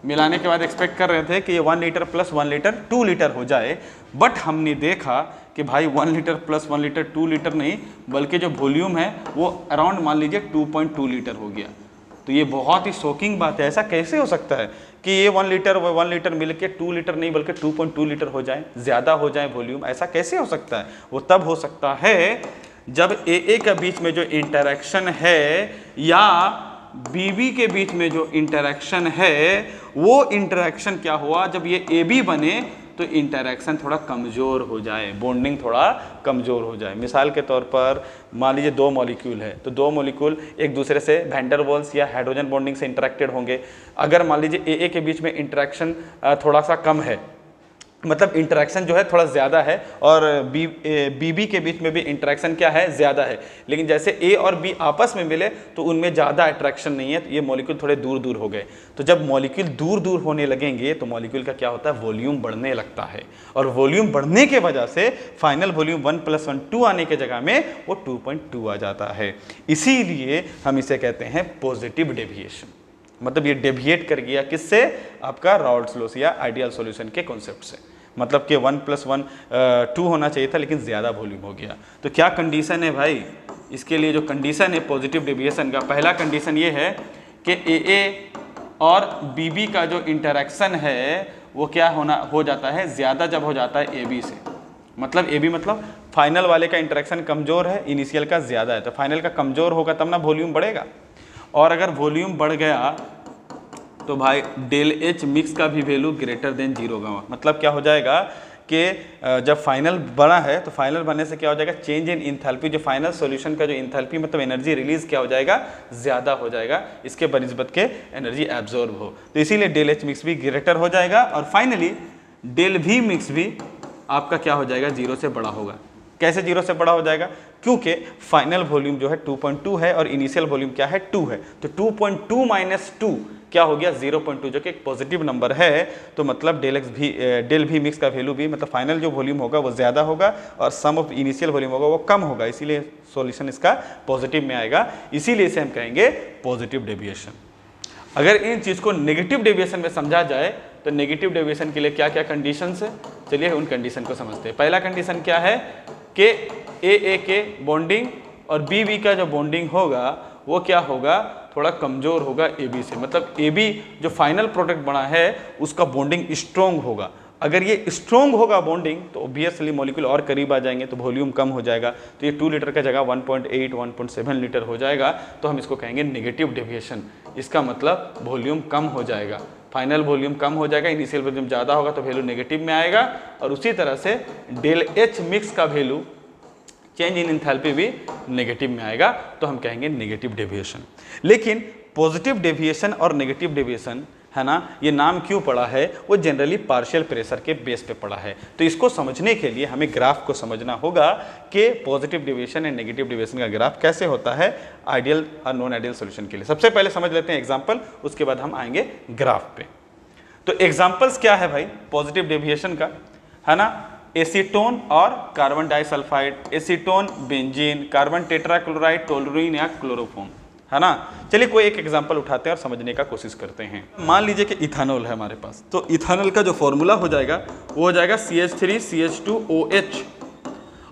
मिलाने के बाद एक्सपेक्ट कर रहे थे कि ये 1 लीटर प्लस 1 लीटर 2 लीटर हो जाए, बट हमने देखा कि भाई 1 लीटर प्लस 1 लीटर 2 लीटर नहीं, बल्कि जो वॉल्यूम है वो अराउंड मान लीजिए 2.2 लीटर हो गया। तो ये बहुत ही शॉकिंग बात है। ऐसा कैसे हो सकता है कि ये 1 लीटर मिल के 2 लीटर नहीं बल्कि 2.2 लीटर हो जाए, ज़्यादा हो जाए वॉल्यूम? ऐसा कैसे हो सकता है? वो तब हो सकता है जब ए के बीच में जो इंटरेक्शन है या बीबी के बीच में जो इंटरेक्शन है, वो इंटरेक्शन क्या हुआ, जब ये ए बी बने तो इंटरेक्शन थोड़ा कमज़ोर हो जाए, बॉन्डिंग थोड़ा कमज़ोर हो जाए। मिसाल के तौर पर मान लीजिए 2 मॉलिक्यूल है, तो 2 मॉलिक्यूल एक दूसरे से वैन डर वाल्स या हाइड्रोजन बॉन्डिंग से इंटरेक्टेड होंगे। अगर मान लीजिए ए के बीच में इंटरेक्शन थोड़ा सा कम है, मतलब इंटरेक्शन जो है थोड़ा ज़्यादा है, और बी के बीच में भी इंटरेक्शन क्या है, ज़्यादा है, लेकिन जैसे ए और बी आपस में मिले तो उनमें ज़्यादा अट्रैक्शन नहीं है, तो ये मॉलिक्यूल थोड़े दूर दूर हो गए। तो जब मॉलिक्यूल दूर दूर होने लगेंगे तो मॉलिक्यूल का क्या होता है, वॉल्यूम बढ़ने लगता है, और वॉल्यूम बढ़ने के वजह से फाइनल वॉल्यूम 1 + 1 2 आने के जगह में वो 2.2 आ जाता है। इसीलिए हम इसे कहते हैं पॉजिटिव डेविएशन। मतलब ये डेविएट कर गया किससे, आपका राउल्ट्स लॉ या आइडियल सॉल्यूशन के कॉन्सेप्ट से। मतलब कि 1 + 1 2 होना चाहिए था, लेकिन ज़्यादा वॉल्यूम हो गया। तो क्या कंडीशन है भाई, इसके लिए जो कंडीशन है पॉजिटिव डेविएशन का, पहला कंडीशन ये है कि ए और बी का जो इंटरेक्शन है वो क्या हो जाता है, ज़्यादा जब हो जाता है ए बी से। मतलब ए बी मतलब फाइनल वाले का इंटरेक्शन कमज़ोर है, इनिशियल का ज़्यादा है, तो फाइनल का कमज़ोर होगा तब ना वॉल्यूम बढ़ेगा। और अगर वॉल्यूम बढ़ गया तो भाई डेल एच मिक्स का भी वैल्यू ग्रेटर देन 0 होगा। मतलब क्या हो जाएगा कि जब फाइनल बड़ा है तो फाइनल बनने से क्या हो जाएगा, चेंज इन इंथैल्पी, जो फाइनल सॉल्यूशन का जो इंथैल्पी मतलब एनर्जी रिलीज क्या हो जाएगा, ज़्यादा हो जाएगा, इसके बनिस्बत के एनर्जी एब्जॉर्ब हो। तो इसीलिए डेल एच मिक्स भी ग्रेटर हो जाएगा, और फाइनली डेल वी मिक्स भी आपका क्या हो जाएगा, 0 से बड़ा होगा। कैसे 0 से बड़ा हो जाएगा, क्योंकि फाइनल वॉल्यूम जो है 2.2 है और इनिशियल वॉल्यूम क्या है, 2 है, तो 2.2 - 2 क्या हो गया, 0.2, जो कि एक पॉजिटिव नंबर है। तो मतलब डेल भी मिक्स का वैल्यू भी, मतलब फाइनल जो वॉल्यूम होगा वो ज़्यादा होगा और सम ऑफ इनिशियल वॉल्यूम होगा वो कम होगा, इसीलिए सॉल्यूशन इसका पॉजिटिव में आएगा। इसीलिए इसे हम कहेंगे पॉजिटिव डेविएशन। अगर इन चीज़ को नेगेटिव डेविएशन में समझा जाए तो नेगेटिव डेविएशन के लिए क्या क्या कंडीशंस है, चलिए उन कंडीशन को समझते हैं। पहला कंडीशन क्या है कि ए के बॉन्डिंग और बी का जो बॉन्डिंग होगा वो क्या होगा, थोड़ा कमज़ोर होगा ए बी से। मतलब ए बी जो फाइनल प्रोडक्ट बना है उसका बॉन्डिंग स्ट्रॉन्ग होगा। अगर ये स्ट्रॉन्ग होगा बॉन्डिंग तो ऑब्वियसली मॉलिक्यूल और करीब आ जाएंगे, तो वॉल्यूम कम हो जाएगा, तो ये 2 लीटर का जगह 1.8 1.7 लीटर हो जाएगा, तो हम इसको कहेंगे नेगेटिव डेविएशन। इसका मतलब वॉल्यूम कम हो जाएगा, फाइनल वॉल्यूम कम हो जाएगा, इनिशियल वॉल्यूम ज़्यादा होगा तो वैल्यू नेगेटिव में आएगा। और उसी तरह से डेल एच मिक्स का वैल्यू चेंज इन एंथैल्पी भी नेगेटिव में आएगा, तो हम कहेंगे नेगेटिव डेविएशन। लेकिन पॉजिटिव डेविएशन और नेगेटिव डेविएशन है ना, ये नाम क्यों पड़ा है, वो जनरली पार्शियल प्रेशर के बेस पे पड़ा है। तो इसको समझने के लिए हमें ग्राफ को समझना होगा कि positive deviation and negative deviation का ग्राफ कैसे होता है आइडियल और नॉन आइडियल सॉल्यूशन के लिए। सबसे पहले समझ लेते हैं एग्जांपल, उसके बाद हम आएंगे ग्राफ पे। तो एग्जांपल्स क्या है भाई पॉजिटिव डेविएशन का, है ना, एसीटोन और carbon disulphide, acetone benzene, carbon tetrachloride, toluene या क्लोरोफॉर्म, है ना। चलिए कोई एक एग्जांपल उठाते हैं और समझने का कोशिश करते हैं। मान लीजिए कि इथानॉल है हमारे पास, तो इथानॉल का जो फॉर्मूला हो जाएगा वो हो जाएगा CH3CH2OH।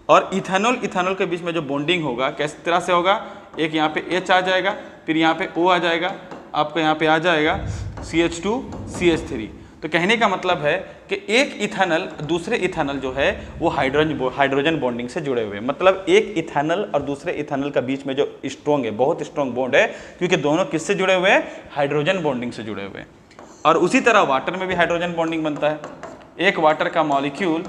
और इथानॉल के बीच में जो बॉन्डिंग होगा किस तरह से होगा, एक यहाँ पे H आ जाएगा, फिर यहाँ पे O आ जाएगा, आपको यहाँ पे आ जाएगा CH2CH3। तो कहने का मतलब है कि एक इथानॉल दूसरे इथानॉल जो है वो हाइड्रोजन बॉन्डिंग से जुड़े हुए हैं। मतलब एक इथानॉल और दूसरे इथानॉल का बीच में जो स्ट्रॉन्ग है, बहुत स्ट्रॉन्ग बॉन्ड है, क्योंकि दोनों किससे जुड़े हुए हैं, हाइड्रोजन बॉन्डिंग से जुड़े हुए हैं। और उसी तरह वाटर में भी हाइड्रोजन बॉन्डिंग बनता है। एक वाटर का मॉलिक्यूल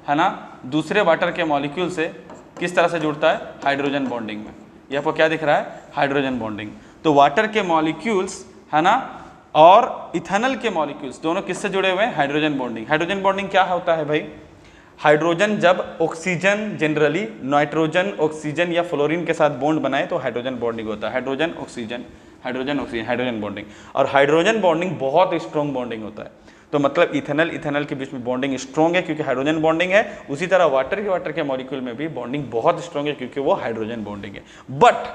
है ना दूसरे वाटर के मॉलिक्यूल से किस तरह से जुड़ता है, हाइड्रोजन बॉन्डिंग में। ये आपको क्या दिख रहा है, हाइड्रोजन बॉन्डिंग। तो वाटर के मॉलिक्यूल्स है ना और इथानॉल के मॉलिक्यूल्स दोनों किससे जुड़े हुए हैं, हाइड्रोजन बॉन्डिंग। हाइड्रोजन बॉन्डिंग क्या होता है भाई, हाइड्रोजन जब ऑक्सीजन जनरली नाइट्रोजन ऑक्सीजन या फ्लोरीन के साथ बॉन्ड बनाए तो हाइड्रोजन बॉन्डिंग होता है। Hydrogen oxygen hydrogen bonding. और हाइड्रोजन बॉन्डिंग बहुत स्ट्रॉन्ग बॉन्डिंग होता है। तो मतलब इथानॉल के बीच में बॉन्डिंग स्ट्रॉन्ग है क्योंकि हाइड्रोजन बॉन्डिंग है। उसी तरह वाटर के मॉलिक्यूल में भी बॉन्डिंग बहुत स्ट्रॉन्ग है क्योंकि वो हाइड्रोजन बॉन्डिंग है। बट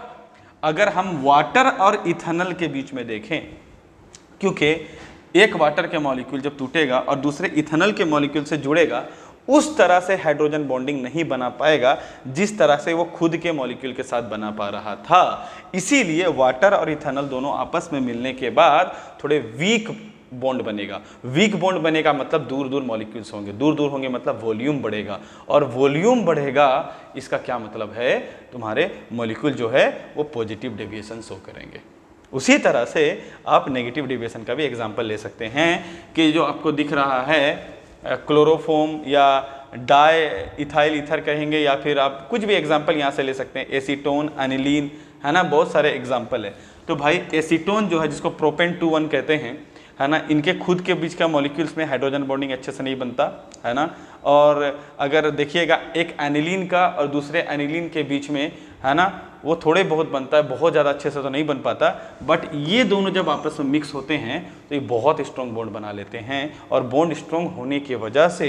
अगर हम वाटर और इथानॉल के बीच में देखें, क्योंकि एक वाटर के मॉलिक्यूल जब टूटेगा और दूसरे इथानॉल के मॉलिक्यूल से जुड़ेगा, उस तरह से हाइड्रोजन बॉन्डिंग नहीं बना पाएगा जिस तरह से वो खुद के मॉलिक्यूल के साथ बना पा रहा था। इसीलिए वाटर और इथेनॉल दोनों आपस में मिलने के बाद थोड़े वीक बॉन्ड बनेगा। वीक बॉन्ड बनेगा मतलब दूर दूर मॉलिक्यूल्स होंगे, दूर दूर होंगे मतलब वॉल्यूम बढ़ेगा, और वॉल्यूम बढ़ेगा इसका क्या मतलब है, तुम्हारे मॉलिक्यूल जो है वो पॉजिटिव डेविएशन शो करेंगे। उसी तरह से आप नेगेटिव डेविएशन का भी एग्जांपल ले सकते हैं कि जो आपको दिख रहा है क्लोरोफॉर्म या डाई इथाइल ईथर कहेंगे, या फिर आप कुछ भी एग्जांपल यहाँ से ले सकते हैं, एसीटोन, एनिलीन, है ना, बहुत सारे एग्जांपल है। तो भाई एसीटोन जो है जिसको प्रोपेन 2,1 कहते हैं, है ना, इनके खुद के बीच का मॉलिक्यूल्स में हाइड्रोजन बॉन्डिंग अच्छे से नहीं बनता, है ना। और अगर देखिएगा एक एनिलीन का और दूसरे एनिलीन के बीच में, है ना, वो थोड़े बहुत बनता है, बहुत ज़्यादा अच्छे से तो नहीं बन पाता, बट ये दोनों जब आपस में मिक्स होते हैं तो ये बहुत स्ट्रॉन्ग बॉन्ड बना लेते हैं, और बॉन्ड स्ट्रॉन्ग होने की वजह से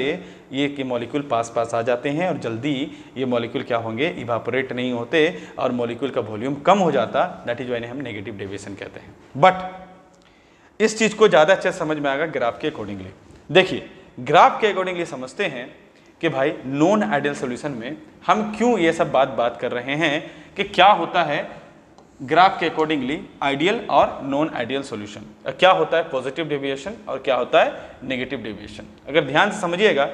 ये कि मॉलिक्यूल पास पास आ जाते हैं और जल्दी ये मॉलिक्यूल क्या होंगे, इवापोरेट नहीं होते और मॉलिक्यूल का वॉल्यूम कम हो जाता। दैट इज वाई हम नेगेटिव डेविएशन कहते हैं। बट इस चीज़ को ज़्यादा अच्छे समझ में आएगा ग्राफ के अकॉर्डिंगली। देखिए ग्राफ के अकॉर्डिंगली समझते हैं कि भाई नॉन आइडियल सॉल्यूशन में हम क्यों ये सब बात कर रहे हैं कि क्या होता है ग्राफ के अकॉर्डिंगली आइडियल और नॉन आइडियल सॉल्यूशन, क्या होता है पॉजिटिव डेविएशन और क्या होता है नेगेटिव डेविएशन। अगर ध्यान से समझिएगा,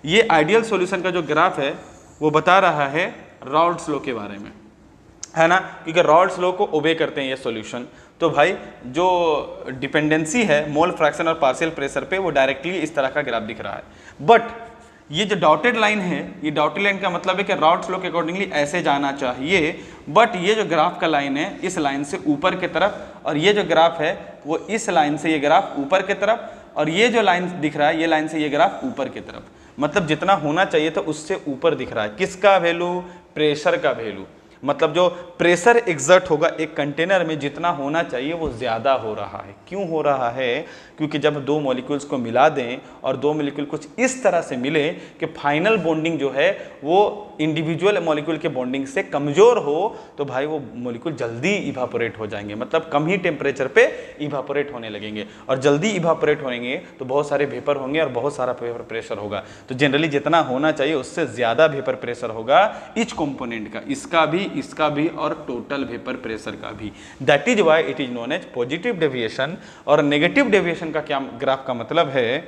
ये आइडियल सॉल्यूशन का जो ग्राफ है वो बता रहा है राल्ड्स लॉ के बारे में, है ना, क्योंकि राल्ड्स लॉ को ओबे करते हैं ये सॉल्यूशन। तो भाई जो डिपेंडेंसी है मोल फ्रैक्शन और पार्शियल प्रेशर पे, वो डायरेक्टली इस तरह का ग्राफ दिख रहा है। बट ये जो डॉटेड लाइन है, ये डॉटेड लाइन का मतलब है कि राल्ड्स लॉ के अकॉर्डिंगली ऐसे जाना चाहिए, बट ये जो ग्राफ का लाइन है इस लाइन से ऊपर की तरफ, और ये जो ग्राफ है वो इस लाइन से ये ग्राफ ऊपर की तरफ, और ये जो लाइन दिख रहा है ये लाइन से ये ग्राफ ऊपर की तरफ, मतलब जितना होना चाहिए था उससे ऊपर दिख रहा है। किसका वैल्यू, प्रेशर का वैल्यू, मतलब जो प्रेशर एग्जर्ट होगा एक कंटेनर में जितना होना चाहिए वो ज़्यादा हो रहा है। क्यों हो रहा है, क्योंकि जब दो मॉलिक्यूल्स को मिला दें और दो मॉलिक्यूल कुछ इस तरह से मिले कि फाइनल बॉन्डिंग जो है वो इंडिविजुअल मॉलिक्यूल के बॉन्डिंग से कमज़ोर हो, तो भाई वो मॉलिक्यूल जल्दी इवापोरेट हो जाएंगे, मतलब कम ही टेम्परेचर पे इवापोरेट होने लगेंगे, और जल्दी इवापोरेट होंगे तो बहुत सारे वेपर होंगे और बहुत सारा वेपर प्रेशर होगा। तो जनरली जितना होना चाहिए उससे ज़्यादा वेपर प्रेशर होगा ईच कंपोनेंट का, इसका भी और टोटल वेपर प्रेशर का भी। That is why it is known as positive deviation. और नेगेटिव डेविएशन का क्या ग्राफ का मतलब है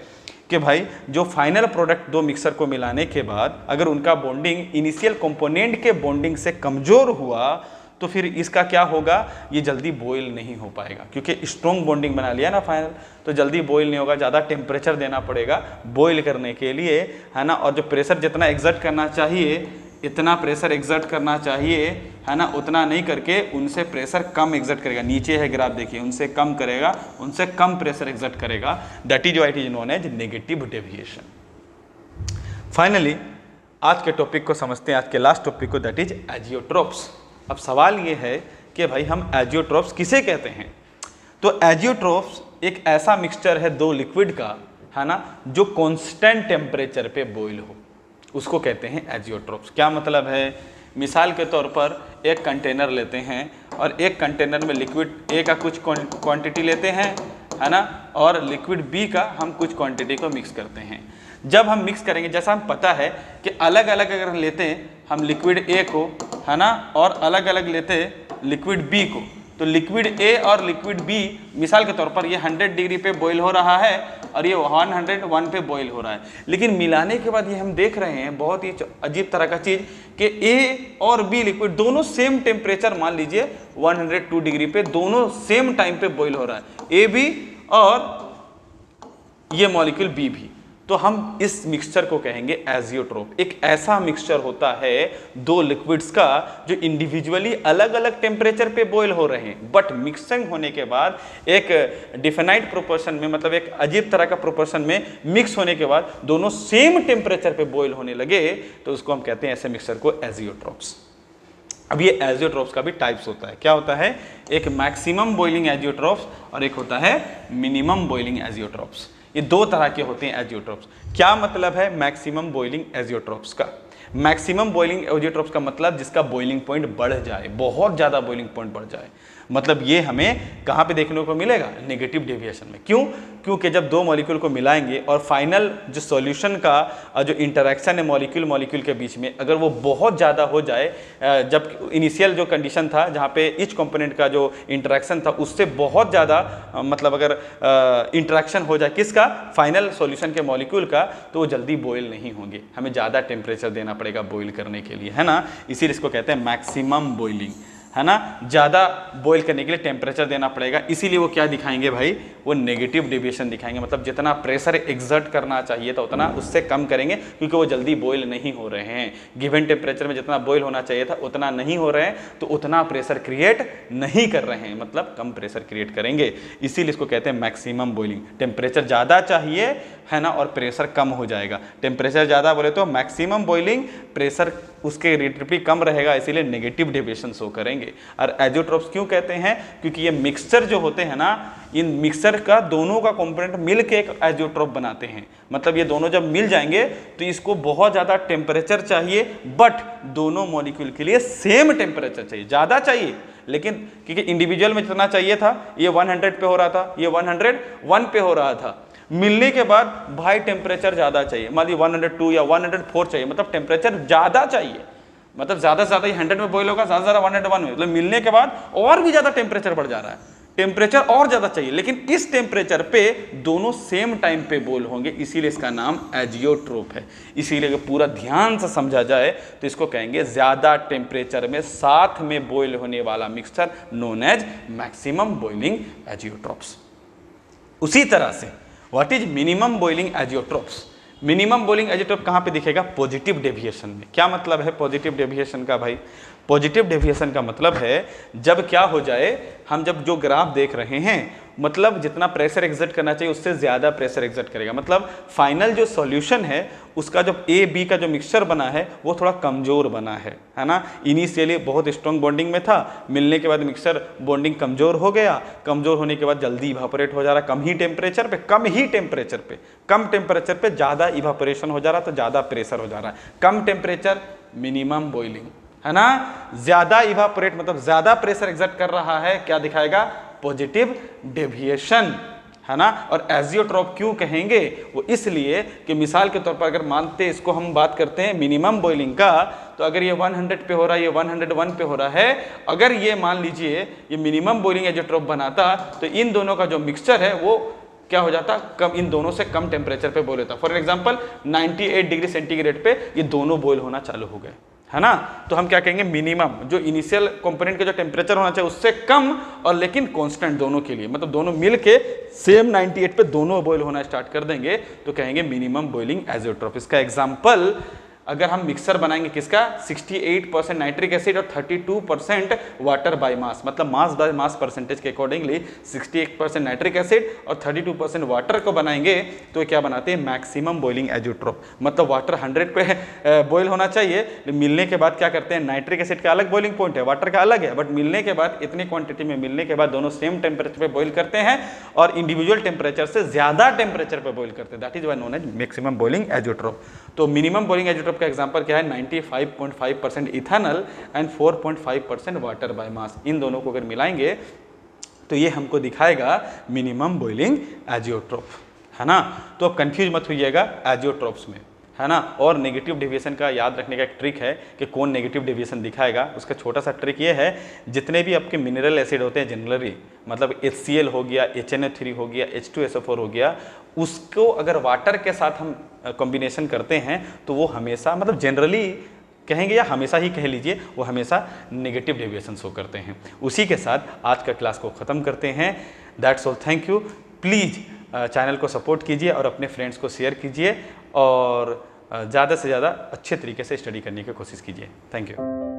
कि भाई जो फाइनल प्रोडक्ट दो मिक्सर को मिलाने के बाद अगर उनका बॉन्डिंग इनिशियल कंपोनेंट के बॉन्डिंग से कमजोर हुआ तो फिर इसका क्या होगा, ये जल्दी बॉयल नहीं हो पाएगा, क्योंकि स्ट्रॉन्ग बॉन्डिंग बना लिया ना फाइनल, तो जल्दी बॉयल नहीं होगा, ज़्यादा टेम्परेचर देना पड़ेगा बॉयल करने के लिए, है ना। और जो प्रेशर जितना एग्जर्ट करना चाहिए इतना प्रेशर एग्जर्ट करना चाहिए, है ना, उतना नहीं करके उनसे प्रेशर कम एग्जर्ट करेगा। नीचे है ग्राफ देखिए, उनसे कम करेगा, उनसे कम प्रेशर एग्जर्ट करेगा। That is why it is known as negative deviation. Finally आज के टॉपिक को समझते हैं, आज के लास्ट टॉपिक को, दैट इज एजियोट्रोप्स। अब सवाल ये है कि भाई हम एजियोट्रोप्स किसे कहते हैं। तो एजियोट्रोप्स एक ऐसा मिक्सचर है दो लिक्विड का, है ना, जो कॉन्स्टेंट टेम्परेचर पे बॉयल हो, उसको कहते हैं एजियोट्रोप्स। क्या मतलब है, मिसाल के तौर पर एक कंटेनर लेते हैं और एक कंटेनर में लिक्विड ए का कुछ क्वांटिटी लेते हैं, है ना, और लिक्विड बी का हम कुछ क्वांटिटी को मिक्स करते हैं। जब हम मिक्स करेंगे, जैसा हम पता है कि अलग अलग अगर लेते हैं हम लिक्विड ए को, है ना, और अलग अलग लेते लिक्विड बी को, तो लिक्विड ए और लिक्विड बी मिसाल के तौर पर ये 100 डिग्री पे बॉईल हो रहा है और ये 101 पे बॉईल हो रहा है, लेकिन मिलाने के बाद ये हम देख रहे हैं बहुत ही अजीब तरह का चीज़ कि ए और बी लिक्विड दोनों सेम टेम्परेचर, मान लीजिए 102 डिग्री पे दोनों सेम टाइम पे बॉईल हो रहा है, ए भी और ये मॉलिक्यूल बी भी। तो हम इस मिक्सचर को कहेंगे एजियोट्रोप। एक ऐसा मिक्सचर होता है दो लिक्विड्स का जो इंडिविजुअली अलग अलग टेम्परेचर पे बॉयल हो रहे हैं, बट मिक्सिंग होने के बाद एक डिफाइनाइट प्रोपोर्शन में, मतलब एक अजीब तरह का प्रोपोर्शन में मिक्स होने के बाद दोनों सेम टेम्परेचर पे बॉयल होने लगे, तो उसको हम कहते हैं ऐसे मिक्सचर को एजियोट्रोप्स। अब ये एजियोट्रोप्स का भी टाइप्स होता है। क्या होता है, एक मैक्सिमम बॉइलिंग एजियोट्रोप्स और एक होता है मिनिमम बॉइलिंग एजियोट्रोप्स। ये दो तरह के होते हैं एजियोट्रोप्स। क्या मतलब है मैक्सिमम बॉइलिंग एजियोट्रोप्स का? मैक्सिमम बॉइलिंग एजियोट्रोप्स का मतलब जिसका बॉइलिंग पॉइंट बढ़ जाए, बहुत ज़्यादा बॉइलिंग पॉइंट बढ़ जाए। मतलब ये हमें कहाँ पे देखने को मिलेगा, नेगेटिव डेविएशन में। क्यों? क्योंकि जब दो मॉलिक्यूल को मिलाएंगे और फाइनल जो सॉल्यूशन का जो इंटरेक्शन है मॉलिक्यूल मॉलिक्यूल के बीच में, अगर वो बहुत ज़्यादा हो जाए, जब इनिशियल जो कंडीशन था जहाँ पे ईच कंपोनेंट का जो इंटरेक्शन था उससे बहुत ज़्यादा मतलब अगर इंटरेक्शन हो जाए किसका, फाइनल सॉल्यूशन के मॉलिक्यूल का, तो वो जल्दी बॉयल नहीं होंगे, हमें ज़्यादा टेम्परेचर देना पड़ेगा बॉयल करने के लिए, है ना। इसीलिए इसको कहते हैं मैक्सिमम बॉइलिंग, है ना। ज़्यादा बॉईल करने के लिए टेम्परेचर देना पड़ेगा, इसीलिए वो क्या दिखाएंगे भाई, वो नेगेटिव डेविएशन दिखाएंगे। मतलब जितना प्रेशर एग्जर्ट करना चाहिए था उतना उससे कम करेंगे, क्योंकि वो जल्दी बॉईल नहीं हो रहे हैं। गिवन टेम्परेचर में जितना बॉईल होना चाहिए था उतना नहीं हो रहे हैं, तो उतना प्रेशर क्रिएट नहीं कर रहे हैं, मतलब कम प्रेशर क्रिएट करेंगे। इसीलिए इसको कहते हैं मैक्सिमम बॉइलिंग। टेम्परेचर ज़्यादा चाहिए, है ना, और प्रेशर कम हो जाएगा। टेम्परेचर ज़्यादा बोले तो मैक्सिमम बॉइलिंग, प्रेशर उसके रिलेटिवली कम रहेगा, इसीलिए नेगेटिव डेविएशन शो करेंगे। और एजियोट्रोप्स क्यों कहते हैं, क्योंकि ये मिक्सचर जो होते हैं ना, इन मिक्सचर का दोनों का कंपोनेंट मिल के एक एजियोट्रोप बनाते हैं। मतलब ये दोनों जब मिल जाएंगे तो इसको बहुत ज़्यादा टेम्परेचर चाहिए, बट दोनों मॉलिक्यूल के लिए सेम टेम्परेचर चाहिए, ज़्यादा चाहिए, लेकिन क्योंकि इंडिविजुअल में जितना चाहिए था ये 100 पे हो रहा था, ये 101 पे हो रहा था, मिलने के बाद भाई टेम्परेचर ज़्यादा चाहिए, मान लीजिए 102 या 104 चाहिए, मतलब टेम्परेचर ज़्यादा चाहिए, मतलब ज़्यादा से ज़्यादा ये 100 में बॉयल होगा, ज़्यादा से ज़्यादा 101 में, मतलब मिलने के बाद और भी ज़्यादा टेम्परेचर बढ़ जा रहा है, टेम्परेचर और ज़्यादा चाहिए, लेकिन इस टेम्परेचर पे दोनों सेम टाइम पे बॉयल होंगे, इसीलिए इसका नाम एजियोट्रोप है। इसीलिए अगर पूरा ध्यान से समझा जाए तो इसको कहेंगे ज़्यादा टेम्परेचर में साथ में बॉयल होने वाला mixture known as maximum boiling azeotropes. उसी तरह से what is minimum boiling azeotropes. Minimum boiling azeotrope कहाँ पे दिखेगा, पॉजिटिव डेविएशन में। क्या मतलब है पॉजिटिव डेविएशन का भाई, पॉजिटिव डेविएशन का मतलब है जब क्या हो जाए, हम जब जो ग्राफ देख रहे हैं, मतलब जितना प्रेशर एग्जर्ट करना चाहिए उससे ज़्यादा प्रेशर एग्जर्ट करेगा, मतलब फाइनल जो सॉल्यूशन है उसका जो ए बी का जो मिक्सचर बना है वो थोड़ा कमज़ोर बना है ना। इनिशियली बहुत स्ट्रॉन्ग बॉन्डिंग में था, मिलने के बाद मिक्सचर बॉन्डिंग कमज़ोर हो गया, कमज़ोर होने के बाद जल्दी इवापोरेट हो जा रहा, कम ही टेम्परेचर पे ज़्यादा इवापोरेशन हो जा रहा, तो ज़्यादा प्रेशर हो जा रहा है। कम टेम्परेचर मिनिमम बॉइलिंग, है ना। ज़्यादा इवापोरेट मतलब ज़्यादा प्रेशर एग्जर्ट कर रहा है, क्या दिखाएगा, पॉजिटिव डेविएशन, है ना। और एजियोट्रोप क्यों कहेंगे, वो इसलिए कि मिसाल के तौर पर अगर मानते इसको हम बात करते हैं मिनिमम बॉइलिंग का, तो अगर ये 100 पे हो रहा है, ये 101 पे हो रहा है, अगर ये मान लीजिए ये मिनिमम बॉइलिंग एजियोट्रोप बनाता, तो इन दोनों का जो मिक्सचर है वो क्या हो जाता, कम, इन दोनों से कम टेम्परेचर पे बॉयल होता। फॉर एग्जांपल 98 डिग्री सेंटीग्रेड पे ये दोनों बॉयल होना चालू हो गए, है ना। तो हम क्या कहेंगे, मिनिमम जो इनिशियल कंपोनेंट का जो टेम्परेचर होना चाहिए उससे कम, और लेकिन कांस्टेंट दोनों के लिए, मतलब दोनों मिलके सेम 98 पे दोनों बॉयल होना स्टार्ट कर देंगे, तो कहेंगे मिनिमम बॉइलिंग एजियोट्रोप। इसका एग्जांपल अगर हम मिक्सर बनाएंगे किसका, 68% नाइट्रिक एसिड और 32% वाटर बाय मास, मतलब मास बाय मास परसेंटेज के अकॉर्डिंगली 68% नाइट्रिक एसिड और 32% वाटर को बनाएंगे, तो क्या बनाते हैं, मैक्सिमम बॉइलिंग एजियोट्रोप। मतलब वाटर 100 पे बॉयल होना चाहिए, मिलने के बाद क्या करते हैं, नाइट्रिक एसिड का अलग बॉइलिंग पॉइंट है, वाटर का अलग है, बट मिलने के बाद इतनी क्वांटिटी में मिलने के बाद दोनों सेम टेम्परेचर पे बॉयल करते हैं और इंडिविजुअल टेम्परेचर से ज़्यादा टेम्परेचर पे बॉयल करते हैं, that is why known as maximum boiling azeotrope. तो मिनिमम बॉइलिंग एजियोट्रोप का एग्जांपल क्या है, 95.5% ethanol and 4.5% water by mass. इन दोनों को अगर मिलाएंगे तो ये हमको दिखाएगा मिनिमम बॉइलिंग एजियोट्रोप, है ना। तो अब कंफ्यूज मत होइएगा एजियोट्रोप्स में, है ना। और नेगेटिव डेविएशन का याद रखने का एक ट्रिक है कि कौन नेगेटिव डेविएशन दिखाएगा। उसका छोटा सा ट्रिक ये है, जितने भी आपके मिनरल एसिड होते हैं जनरली, मतलब HCl हो गया, HNO3 हो गया, H2SO4 हो गया, उसको अगर वाटर के साथ हम कॉम्बिनेशन करते हैं तो वो हमेशा, मतलब जनरली कहेंगे या हमेशा ही कह लीजिए, वो हमेशा नेगेटिव डेविएशन शो करते हैं। उसी के साथ आज का क्लास को ख़त्म करते हैं। That's all, thank you. Please channel को सपोर्ट कीजिए और अपने फ्रेंड्स को शेयर कीजिए और ज़्यादा से ज़्यादा अच्छे तरीके से स्टडी करने की कोशिश कीजिए। Thank you.